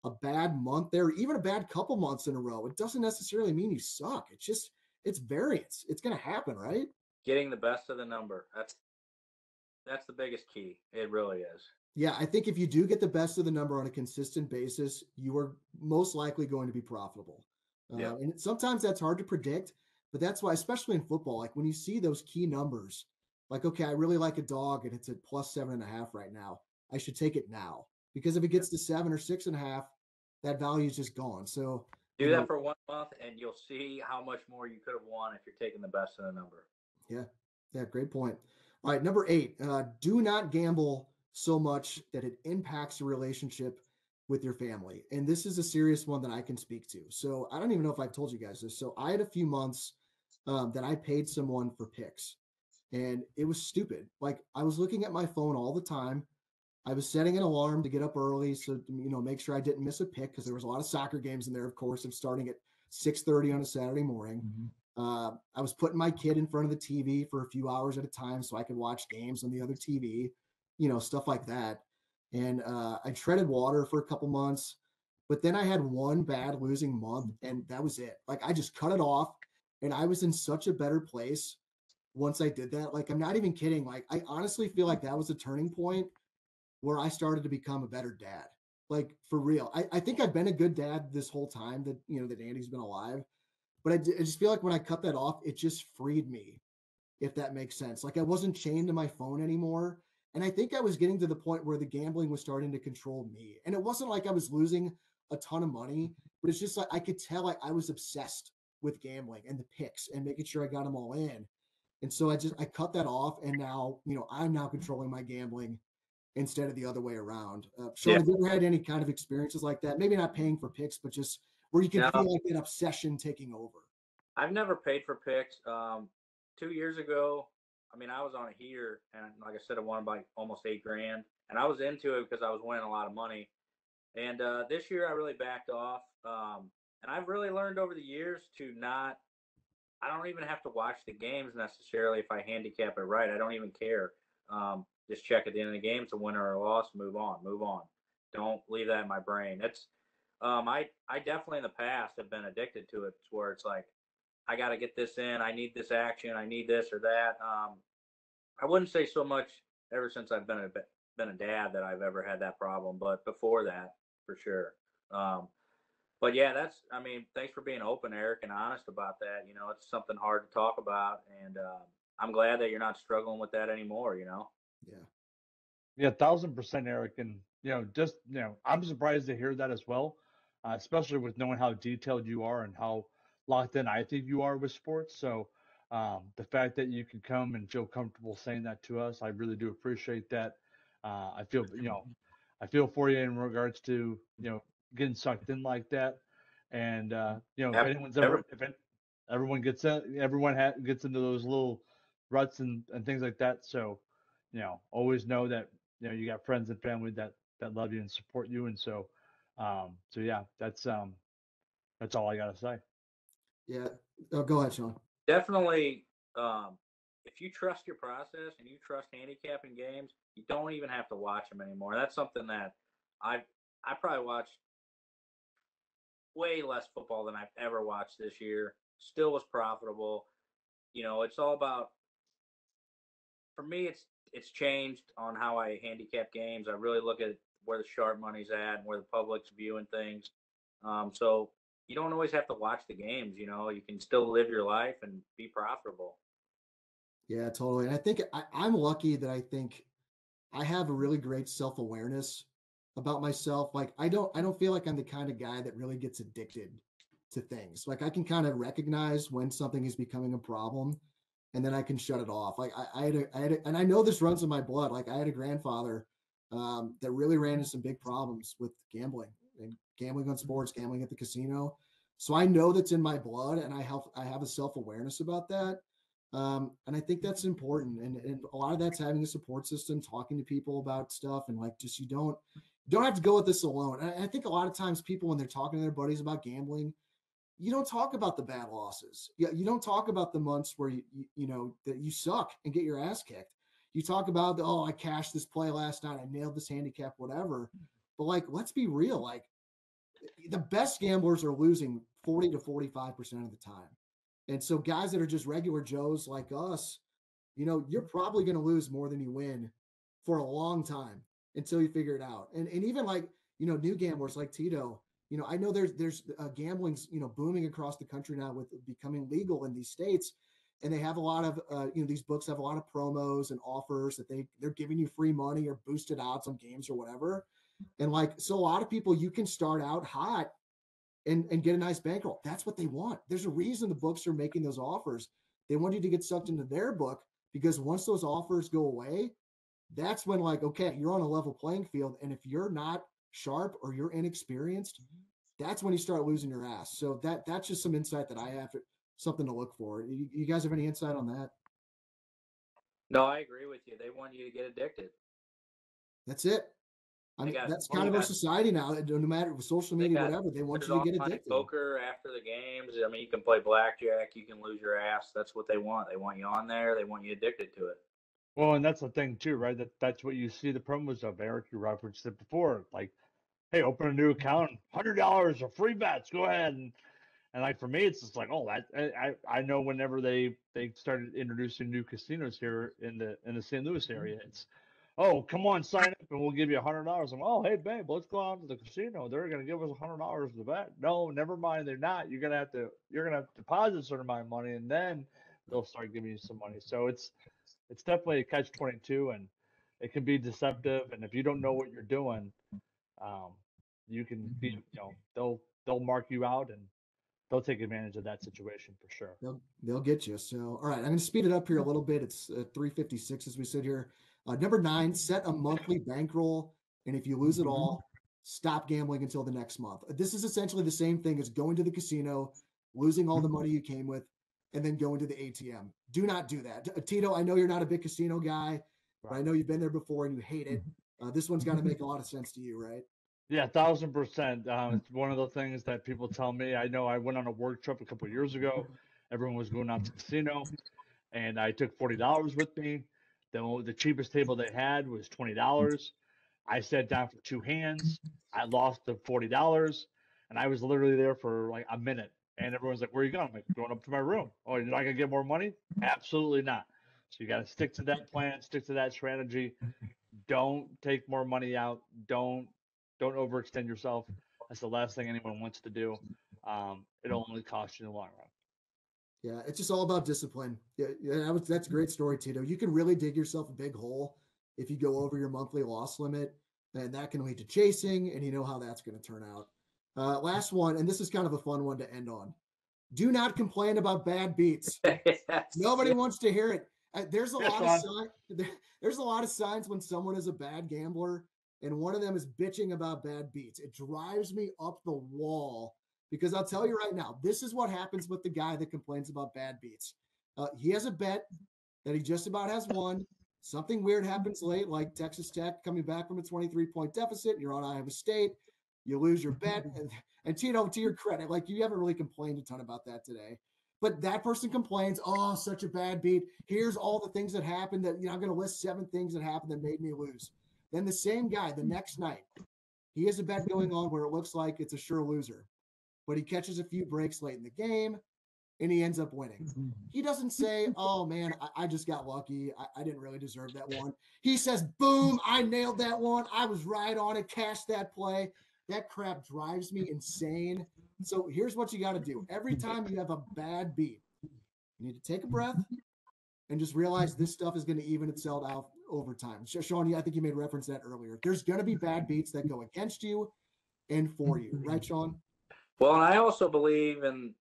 a bad month there, even a bad couple months in a row, it doesn't necessarily mean you suck. It's variance. It's going to happen, right? Getting the best of the number. That's the biggest key. It really is. Yeah, I think if you do get the best of the number on a consistent basis, you are most likely going to be profitable. And sometimes that's hard to predict, but that's why, especially in football, like when you see those key numbers, Like, okay, I really like a dog and it's at plus 7.5 right now. I should take it now, because if it gets to 7 or 6.5, that value is just gone. So, Do that for 1 month, and you'll see how much more you could have won if you're taking the best of the number. Yeah. Yeah. Great point. All right. Number 8, do not gamble so much that it impacts your relationship with your family. And this is a serious one that I can speak to. So I don't even know if I've told you guys this. So I had a few months that I paid someone for picks, and it was stupid. Like, I was looking at my phone all the time. I was setting an alarm to get up early, so make sure I didn't miss a pick, because there was a lot of soccer games in there, of course, of starting at 6:30 on a Saturday morning. Mm-hmm. I was putting my kid in front of the TV for a few hours at a time so I could watch games on the other TV, stuff like that. And I treaded water for a couple months, but then I had one bad losing month, and that was it. Like, I just cut it off, and I was in such a better place once I did that. Like, I'm not even kidding. Like, I honestly feel like that was a turning point where I started to become a better dad. Like, for real. I think I've been a good dad this whole time that Andy's been alive. But I just feel like when I cut that off, it just freed me, if that makes sense. Like, I wasn't chained to my phone anymore. And I think I was getting to the point where the gambling was starting to control me. And it wasn't like I was losing a ton of money, but it's just like I could tell like I was obsessed with gambling and the picks and making sure I got them all in. And so I cut that off. And now, I'm now controlling my gambling instead of the other way around. Shawn, Yeah. have you ever had any kind of experiences like that? Maybe not paying for picks, but just where you can No, feel like that obsession taking over. I've never paid for picks. 2 years ago, I mean, I was on a heater, and like I said, I won by almost $8,000, and I was into it because I was winning a lot of money. And this year, I really backed off. And I've really learned over the years to not. I don't even have to watch the games necessarily if I handicap it right. I don't even care. Just check at the end of the game, it's a winner or a loss. Move on, move on. Don't leave that in my brain. I definitely in the past have been addicted to it, where it's like I got to get this in. I need this action. I need this or that. I wouldn't say so much ever since I've been a dad that I've ever had that problem, but before that, for sure. But yeah, I mean, thanks for being open, Eric, and honest about that. It's something hard to talk about, and I'm glad that you're not struggling with that anymore. Yeah. Yeah, 1,000%, Eric. And, I'm surprised to hear that as well, especially with knowing how detailed you are and how locked in I think you are with sports. So the fact that you can come and feel comfortable saying that to us, I really do appreciate that. I feel for you in regards to, getting sucked in like that. And, if anyone's Ever, everyone gets into those little ruts and things like that. So, always know that you got friends and family that love you and support you, and so yeah, that's all I gotta say. Yeah. Oh, go ahead, Shawn. definitely, if you trust your process and you trust handicapping games, you don't even have to watch them anymore. That's something that I I probably watched way less football than I've ever watched this year. Still was profitable. It's all about, for me, it's changed on how I handicap games. I really look at where the sharp money's at and where the public's viewing things. So you don't always have to watch the games. You can still live your life and be profitable. Yeah, totally. And I think I'm lucky that I think I have a really great self-awareness about myself. Like, I don't feel like I'm the kind of guy that really gets addicted to things. Like, I can kind of recognize when something is becoming a problem, and then I can shut it off. Like, and I know this runs in my blood. Like, I had a grandfather that really ran into some big problems with gambling and gambling on sports, gambling at the casino. So I know that's in my blood, and I have a self-awareness about that. And I think that's important. And a lot of that's having a support system, talking to people about stuff, and like, just you don't have to go with this alone. And I think a lot of times people, when they're talking to their buddies about gambling, you don't talk about the bad losses. You don't talk about the months where that you suck and get your ass kicked. You talk about I cashed this play last night, I nailed this handicap, whatever. But like, let's be real. Like, the best gamblers are losing 40 to 45% of the time. And so guys that are just regular Joes like us, you're probably going to lose more than you win for a long time until you figure it out. And even like, new gamblers like Tito, I know there's gambling's, booming across the country now with becoming legal in these states. and they have a lot of these books have a lot of promos and offers that they're giving you free money or boosted odds on games or whatever. And like, so a lot of people, you can start out hot and get a nice bankroll. That's what they want. There's a reason the books are making those offers. They want you to get sucked into their book, because once those offers go away, that's when, like, okay, you're on a level playing field. And if you're not sharp or you're inexperienced, that's when you start losing your ass. So that's just some insight that I have, something to look for. You guys have any insight on that? No, I agree with you. They want you to get addicted. That's it. I mean, that's kind of our society now. No matter social media, whatever, they want you to get addicted. Poker after the games. I mean, you can play blackjack. You can lose your ass. That's what they want. They want you on there. They want you addicted to it. Well, and that's the thing too, right? That's what you see the promos of. Eric, you referenced it before. Like, hey, open a new account, $100 or free bets. Go ahead and like for me, it's just like, oh, I know whenever they started introducing new casinos here in the St. Louis area, it's, oh, come on, sign up and we'll give you $100. I'm, oh, hey babe, let's go out to the casino. They're gonna give us $100 to bet. No, never mind, they're not. You're gonna have to deposit a certain amount of money, and then they'll start giving you some money. So it's definitely a catch-22, and it can be deceptive. And if you don't know what you're doing, you can be, they'll mark you out, and they'll take advantage of that situation for sure. They'll get you. So, all right, I'm going to speed it up here a little bit. It's 3:56 as we sit here. Number 9, set a monthly bankroll, and if you lose it all, stop gambling until the next month. This is essentially the same thing as going to the casino, losing all the money you came with, and then going to the ATM. Do not do that. Tito, I know you're not a big casino guy, but I know you've been there before and you hate it. This one's got to make a lot of sense to you, right? Yeah, 1,000%. It's one of the things that people tell me. I know I went on a work trip a couple of years ago. Everyone was going out to the casino, and I took $40 with me. The cheapest table they had was $20. I sat down for 2 hands. I lost the $40, and I was literally there for like a minute. And everyone's like, "Where are you going?" I'm like, "Going up to my room." "Oh, you're not gonna get more money?" Absolutely not. So you got to stick to that plan, stick to that strategy. Don't take more money out. Don't overextend yourself. That's the last thing anyone wants to do. It'll only cost you in the long run. Yeah, it's just all about discipline. Yeah, that's a great story, Tito. You can really dig yourself a big hole if you go over your monthly loss limit, and that can lead to chasing, and you know how that's going to turn out. Last one, and this is kind of a fun one to end on. Do not complain about bad beats. Nobody wants to hear it. There's a lot of signs when someone is a bad gambler, and one of them is bitching about bad beats. It drives me up the wall, because I'll tell you right now, this is what happens with the guy that complains about bad beats. He has a bet that he just about has won. Something weird happens late, like Texas Tech coming back from a 23-point deficit, and you're on Iowa State. You lose your bet. And Tito, to your credit, like, you haven't really complained a ton about that today. But that person complains, oh, such a bad beat. Here's all the things that happened that, I'm going to list 7 things that happened that made me lose. Then the same guy, the next night, he has a bet going on where it looks like it's a sure loser. But he catches a few breaks late in the game, and he ends up winning. He doesn't say, oh, man, I just got lucky. I didn't really deserve that one. He says, boom, I nailed that one. I was right on it, cashed that play. That crap drives me insane. So here's what you got to do. Every time you have a bad beat, you need to take a breath and just realize this stuff is going to even itself out over time. Shawn, I think you made reference to that earlier. There's going to be bad beats that go against you and for you. Right, Shawn? Well, and I also believe in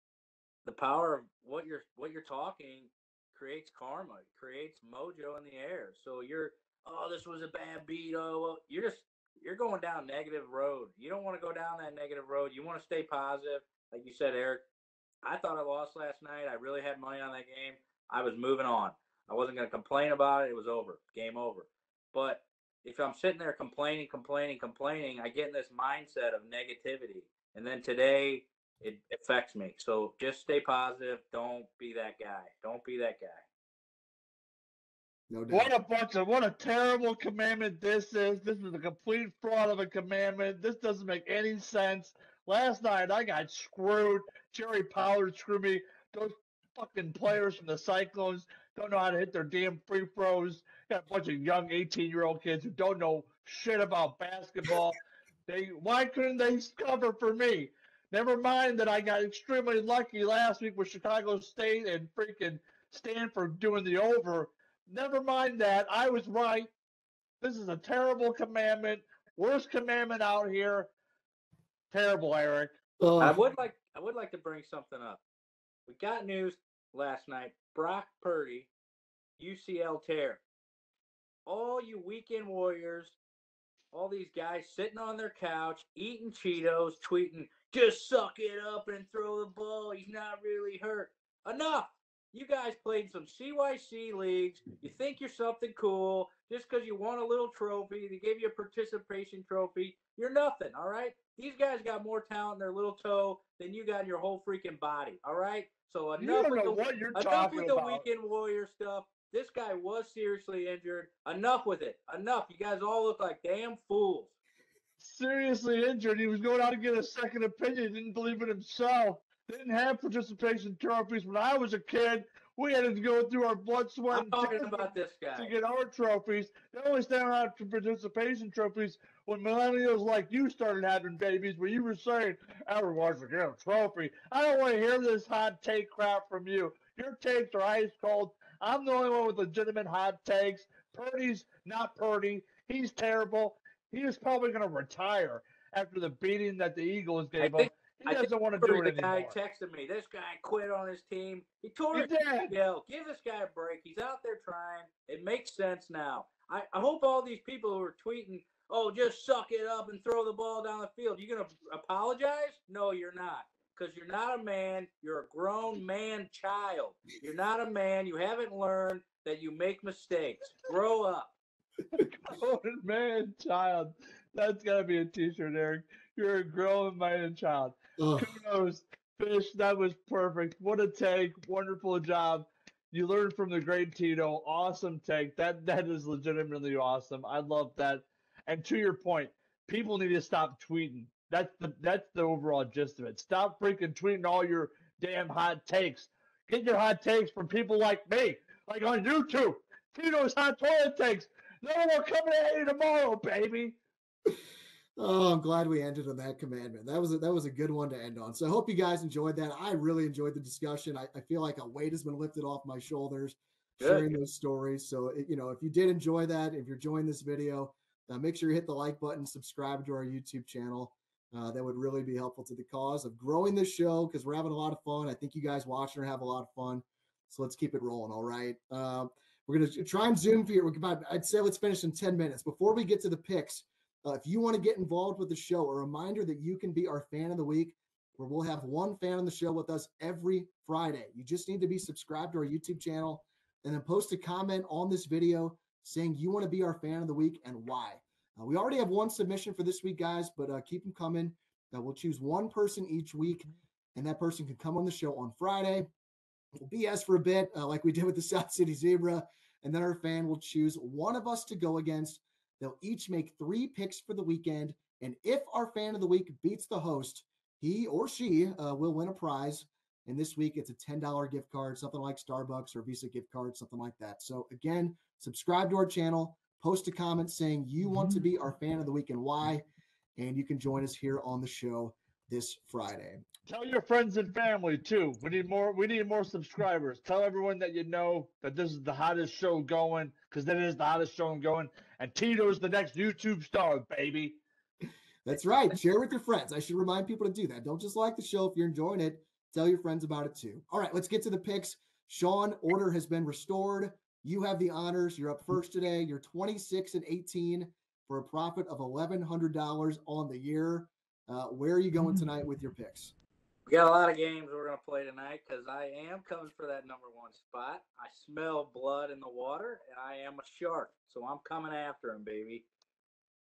the power of what you're talking creates karma, creates mojo in the air. So this was a bad beat. Oh, you're going down negative road. You don't want to go down that negative road. You want to stay positive. Like you said, Eric, I thought I lost last night. I really had money on that game. I was moving on. I wasn't going to complain about it. It was over. Game over. But if I'm sitting there complaining, I get in this mindset of negativity. And then today, it affects me. So just stay positive. Don't be that guy. Don't be that guy. No doubt. What a terrible commandment this is. This is a complete fraud of a commandment. This doesn't make any sense. Last night I got screwed. Jerry Pollard screwed me. Those fucking players from the Cyclones don't know how to hit their damn free throws. Got a bunch of young 18-year-old kids who don't know shit about basketball. Why couldn't they cover for me? Never mind that I got extremely lucky last week with Chicago State and freaking stand for doing the over. Never mind that. I was right. This is a terrible commandment. Worst commandment out here. Terrible, Eric. I Ugh. would like to bring something up. We got news last night. Brock Purdy, UCL tear. All you weekend warriors, all these guys sitting on their couch, eating Cheetos, tweeting, just suck it up and throw the ball. He's not really hurt. Enough. You guys played some CYC leagues. You think you're something cool just because you won a little trophy. They gave you a participation trophy. You're nothing, all right? These guys got more talent in their little toe than you got in your whole freaking body, all right? So You don't know what you're talking with the about. weekend warrior stuff. This guy was seriously injured. Enough with it. Enough. You guys all look like damn fools. Seriously injured. He was going out to get a second opinion. He didn't believe in himself. Didn't have participation trophies when I was a kid. We had to go through our blood, sweat, I'm and talking tears about this to guy. get our trophies. They only stand out for participation trophies when millennials like you started having babies, where you were saying, everyone's to get a trophy. I don't want to hear this hot take crap from you. Your takes are ice cold. I'm the only one with legitimate hot takes. Purdy's not Purdy. He's terrible. He is probably going to retire after the beating that the Eagles I gave him. think He doesn't want to do it the guy anymore. texted me. This guy quit on his team. He tore He his did. ACL. Give this guy a break. He's out there trying. It makes sense now. I hope all these people who are tweeting, oh, just suck it up and throw the ball down the field. You gonna apologize? No, you're not. Because you're not a man. You're a grown man child. You're not a man. You haven't learned that you make mistakes. Grow up. Grown man child. That's got to be a t-shirt, Eric. You're a grown man child. Ugh. Kudos. Fish, that was perfect. What a take. Wonderful job. You learned from the great Tito. Awesome take. That is legitimately awesome. I love that. And to your point, people need to stop tweeting. That's the overall gist of it. Stop freaking tweeting all your damn hot takes. Get your hot takes from people like me, like on YouTube. Tito's hot toilet takes. No more coming at you tomorrow, baby. Oh, I'm glad we ended on that commandment. That was a good one to end on. So I hope you guys enjoyed that. I really enjoyed the discussion. I feel like a weight has been lifted off my shoulders sharing those stories. So, if you did enjoy that, if you're enjoying this video, make sure you hit the like button, subscribe to our YouTube channel. That would really be helpful to the cause of growing this show because we're having a lot of fun. I think you guys watching are having a lot of fun. So let's keep it rolling. All right. We're going to try and zoom for you. I'd say let's finish in 10 minutes. Before we get to the picks, if you want to get involved with the show, a reminder that you can be our fan of the week, where we'll have one fan on the show with us every Friday. You just need to be subscribed to our YouTube channel and then post a comment on this video saying you want to be our fan of the week and why. We already have one submission for this week, guys, but keep them coming. We'll choose one person each week, and that person can come on the show on Friday. We'll BS for a bit, like we did with the South City Zebra, and then our fan will choose one of us to go against. They'll each make 3 picks for the weekend, and if our fan of the week beats the host, he or she will win a prize. And this week, it's a $10 gift card, something like Starbucks or Visa gift card, something like that. So again, subscribe to our channel, post a comment saying you want to be our fan of the week and why, and you can join us here on the show this Friday. Tell your friends and family too. We need more subscribers. Tell everyone that you know that this is the hottest show going, because that is the hottest show going. And Tito's the next YouTube star, baby. That's right. Share with your friends. I should remind people to do that. Don't just like the show. If you're enjoying it, tell your friends about it too. All right, let's get to the picks. Shawn, order has been restored. You have the honors. You're up first today. You're 26-18 for a profit of $1,100 on the year. Where are you going tonight with your picks? We got a lot of games we're going to play tonight because I am coming for that number 1 spot. I smell blood in the water, and I am a shark, so I'm coming after him, baby.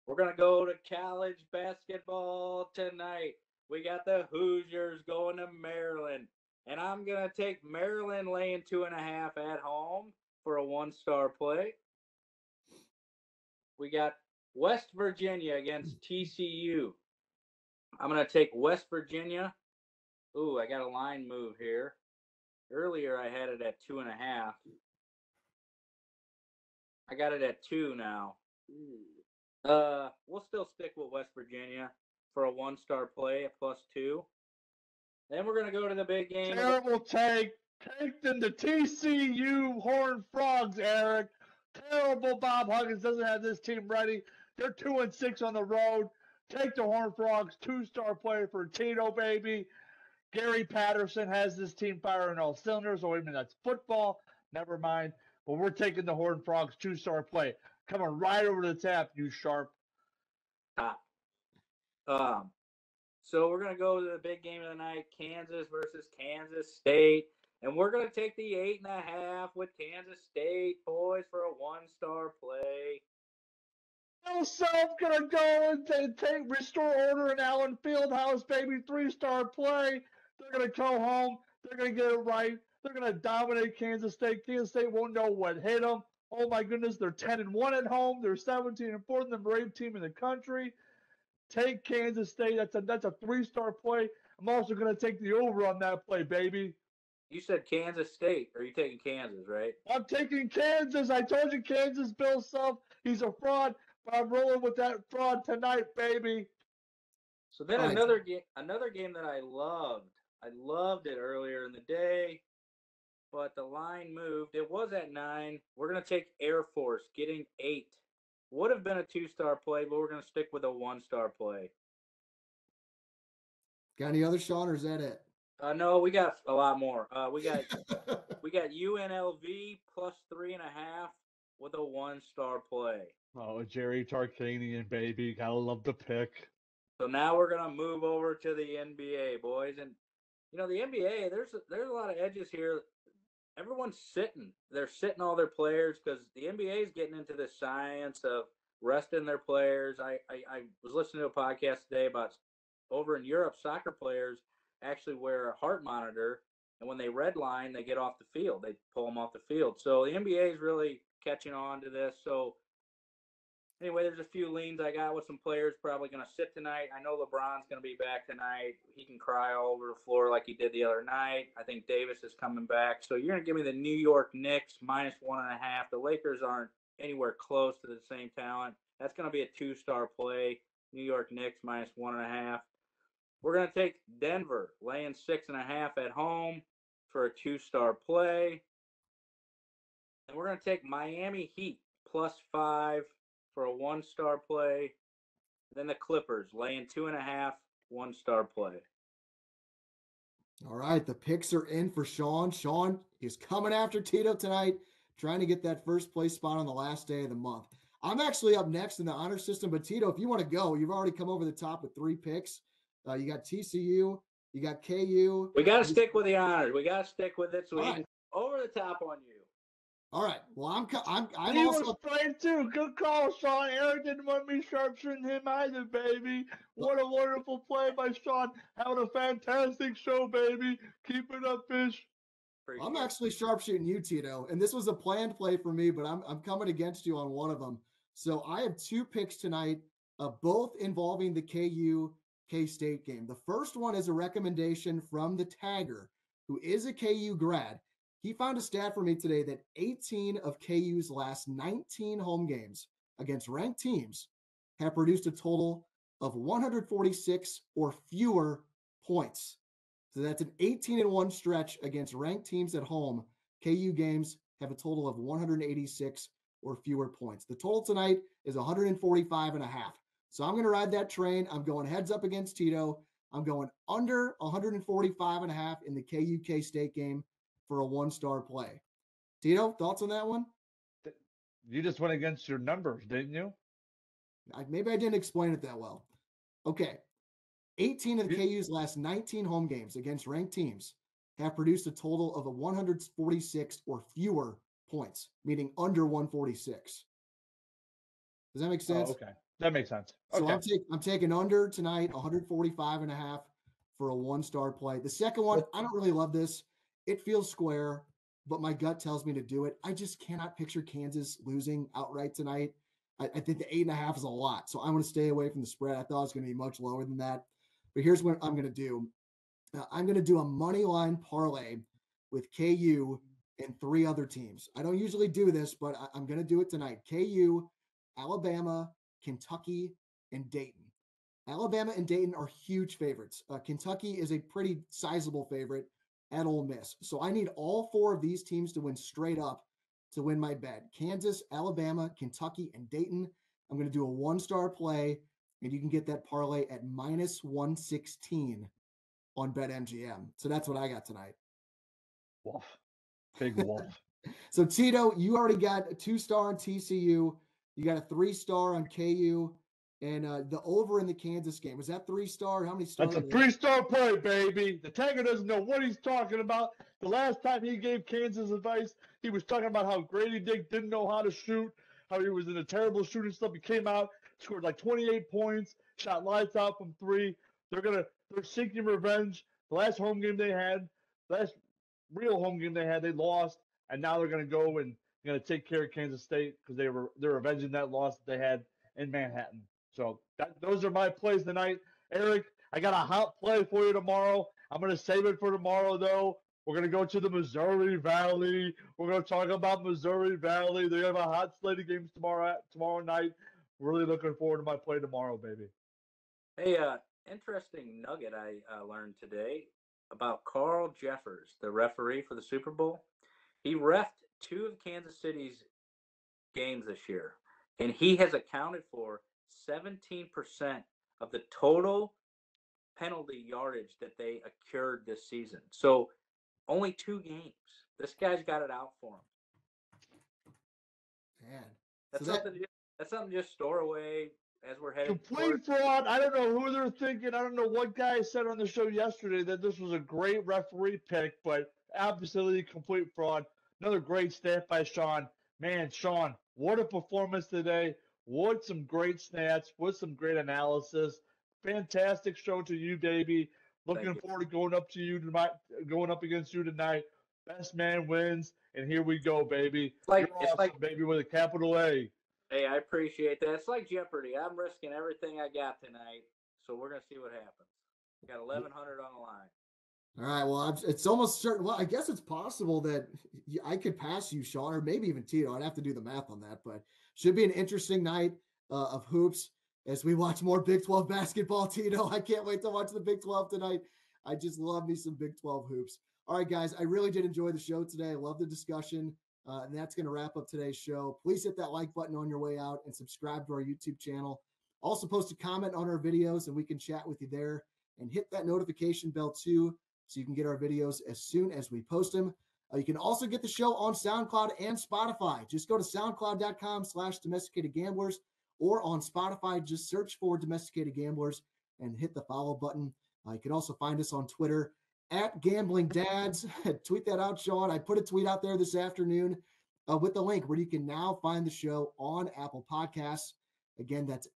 We're going to go to college basketball tonight. We got the Hoosiers going to Maryland, and I'm going to take Maryland laying 2.5 at home for a 1-star play. We got West Virginia against TCU. I'm going to take West Virginia. Ooh, I got a line move here. Earlier, I had it at 2.5. I got it at 2 now. We'll still stick with West Virginia for a 1-star play at +2. Then we're going to go to the big game. Terrible take. Take them to TCU Horned Frogs, Eric. Terrible Bob Huggins doesn't have this team ready. They're 2-6 on the road. Take the Horned Frogs, 2-star player for Tito, baby. Gary Patterson has this team firing all cylinders. Oh, even that's football. Never mind. But we're taking the Horned Frogs, 2-star play. Coming right over the tap, you sharp. Top. So we're going to go to the big game of the night, Kansas versus Kansas State. And we're going to take the 8.5 with Kansas State, boys, for a 1-star play. Bill Self going to go and restore order in Allen Fieldhouse, baby. 3-star play. They're going to go home. They're going to get it right. They're going to dominate Kansas State. Kansas State won't know what hit them. Oh, my goodness. They're 10-1 at home. They're 17-4, number 8 team in the country. Take Kansas State. That's a 3-star play. I'm also going to take the over on that play, baby. You said Kansas State. Or are you taking Kansas, right? I'm taking Kansas. I told you Kansas, Bill Self. He's a fraud, but I'm rolling with that fraud tonight, baby. So then another game that I loved. I loved it earlier in the day, but the line moved. It was at 9. We're going to take Air Force, getting 8. Would have been a 2-star play, but we're going to stick with a 1-star play. Got any other, Shawn, or is that it? No, we got a lot more. We got UNLV plus 3.5 with a 1-star play. Oh, Jerry Tarkanian, baby. Gotta love the pick. So now we're going to move over to the NBA, boys. And, the NBA, there's a lot of edges here. Everyone's sitting. They're sitting all their players because the NBA is getting into this science of resting their players. I was listening to a podcast today about over in Europe, soccer players actually wear a heart monitor, and when they redline, they get off the field. They pull them off the field. So the NBA is really catching on to this. So anyway, there's a few leans I got with some players probably going to sit tonight. I know LeBron's going to be back tonight. He can cry all over the floor like he did the other night. I think Davis is coming back. So you're going to give me the New York Knicks minus 1.5. The Lakers aren't anywhere close to the same talent. That's going to be a 2-star play. New York Knicks minus 1.5. We're going to take Denver laying 6.5 at home for a 2-star play. And we're going to take Miami Heat plus 5 for a 1-star play. Then the Clippers laying 2.5, 1-star play. All right, the picks are in for Shawn. Shawn is coming after Tito tonight, trying to get that first place spot on the last day of the month. I'm actually up next in the honor system, but Tito, if you want to go, you've already come over the top with 3 picks. You got TCU, you got KU. We got to stick with the honors. We got to stick with it so we All can over the top on you. All right. Well, I'm He also was right too. Good call, Shawn. Eric didn't want me sharpshooting him either, baby. What a wonderful play by Shawn. Having a fantastic show, baby. Keep it up, fish. I'm actually sharpshooting you, Tito, and this was a planned play for me, but I'm coming against you on one of them. So I have 2 picks tonight, both involving the KU K-State game. The first one is a recommendation from the Tagger, who is a KU grad. He found a stat for me today that 18 of KU's last 19 home games against ranked teams have produced a total of 146 or fewer points. So that's an 18-1 stretch against ranked teams at home. KU games have a total of 186 or fewer points. The total tonight is 145.5. So I'm going to ride that train. I'm going heads up against Tito. I'm going under 145.5 in the KU K-State game for a 1-star play. Tito, thoughts on that one? You just went against your numbers, didn't you? Maybe I didn't explain it that well. Okay. 18 of the KU's last 19 home games against ranked teams have produced a total of 146 or fewer points, meaning under 146. Does that make sense? Oh, okay. That makes sense. Okay. So I'm taking under tonight, 145.5 for a 1-star play. The second one, I don't really love this. It feels square, but my gut tells me to do it. I just cannot picture Kansas losing outright tonight. I think the 8.5 is a lot. So I'm going to stay away from the spread. I thought it was going to be much lower than that. But here's what I'm going to do. I'm going to do a money line parlay with KU and 3 other teams. I don't usually do this, but I'm going to do it tonight. KU, Alabama, Kentucky, and Dayton. Alabama and Dayton are huge favorites. Kentucky is a pretty sizable favorite. at Ole Miss. So I need all 4 of these teams to win straight up to win my bet. Kansas, Alabama, Kentucky, and Dayton. I'm going to do a 1-star play, and you can get that parlay at -116 on BetMGM. So that's what I got tonight. Wolf. Big wolf. So Tito, you already got a 2-star on TCU. You got a 3-star on KU. And the over in the Kansas game, was that 3-star? How many stars? That's a 3-star play, baby. The Tiger doesn't know what he's talking about. The last time he gave Kansas advice, he was talking about how Grady Dick didn't know how to shoot, how he was in a terrible shooting stuff. He came out, scored like 28 points, shot lights out from 3. They're seeking revenge. The last home game they had, last real home game they had, they lost, and now they're gonna go and gonna take care of Kansas State because they're avenging that loss that they had in Manhattan. So those are my plays tonight. Eric, I got a hot play for you tomorrow. I'm going to save it for tomorrow, though. We're going to go to the Missouri Valley. We're going to talk about Missouri Valley. They have a hot slate of games tomorrow night. Really looking forward to my play tomorrow, baby. Hey, interesting nugget I learned today about Carl Jeffers, the referee for the Super Bowl. He reffed 2 of Kansas City's games this year, and he has accounted for 17% of the total penalty yardage that they accrued this season. So only 2 games. This guy's got it out for him. Man. That's something just store away as we're headed. Complete fraud. I don't know who they're thinking. I don't know what guy said on the show yesterday that this was a great referee pick, but absolutely complete fraud. Another great stat by Shawn. Man, Shawn, what a performance today. What some great stats. What some great analysis. Fantastic show to you, baby. Looking forward to going up against you tonight. Best man wins, and here we go, baby. You're awesome, baby, with a capital A. Hey, I appreciate that. It's like Jeopardy. I'm risking everything I got tonight, so we're gonna see what happens. We got 1,100 on the line. All right. Well, it's almost certain. Well, I guess it's possible that I could pass you, Shawn, or maybe even Tito. I'd have to do the math on that, but should be an interesting night of hoops as we watch more Big 12 basketball, Tito. I can't wait to watch the Big 12 tonight. I just love me some Big 12 hoops. All right, guys, I really did enjoy the show today. I love the discussion, and that's going to wrap up today's show. Please hit that like button on your way out and subscribe to our YouTube channel. Also post a comment on our videos, and we can chat with you there. And hit that notification bell, too, so you can get our videos as soon as we post them. You can also get the show on SoundCloud and Spotify. Just go to soundcloud.com/domesticated gamblers, or on Spotify, just search for Domesticated Gamblers and hit the follow button. You can also find us on Twitter @GamblingDads. Tweet that out, Shawn. I put a tweet out there this afternoon with the link where you can now find the show on Apple Podcasts. Again, that's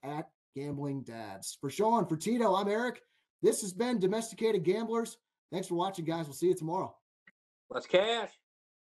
@GamblingDads. For Shawn, for Tito, I'm Eric. This has been Domesticated Gamblers. Thanks for watching, guys. We'll see you tomorrow. Let's cash.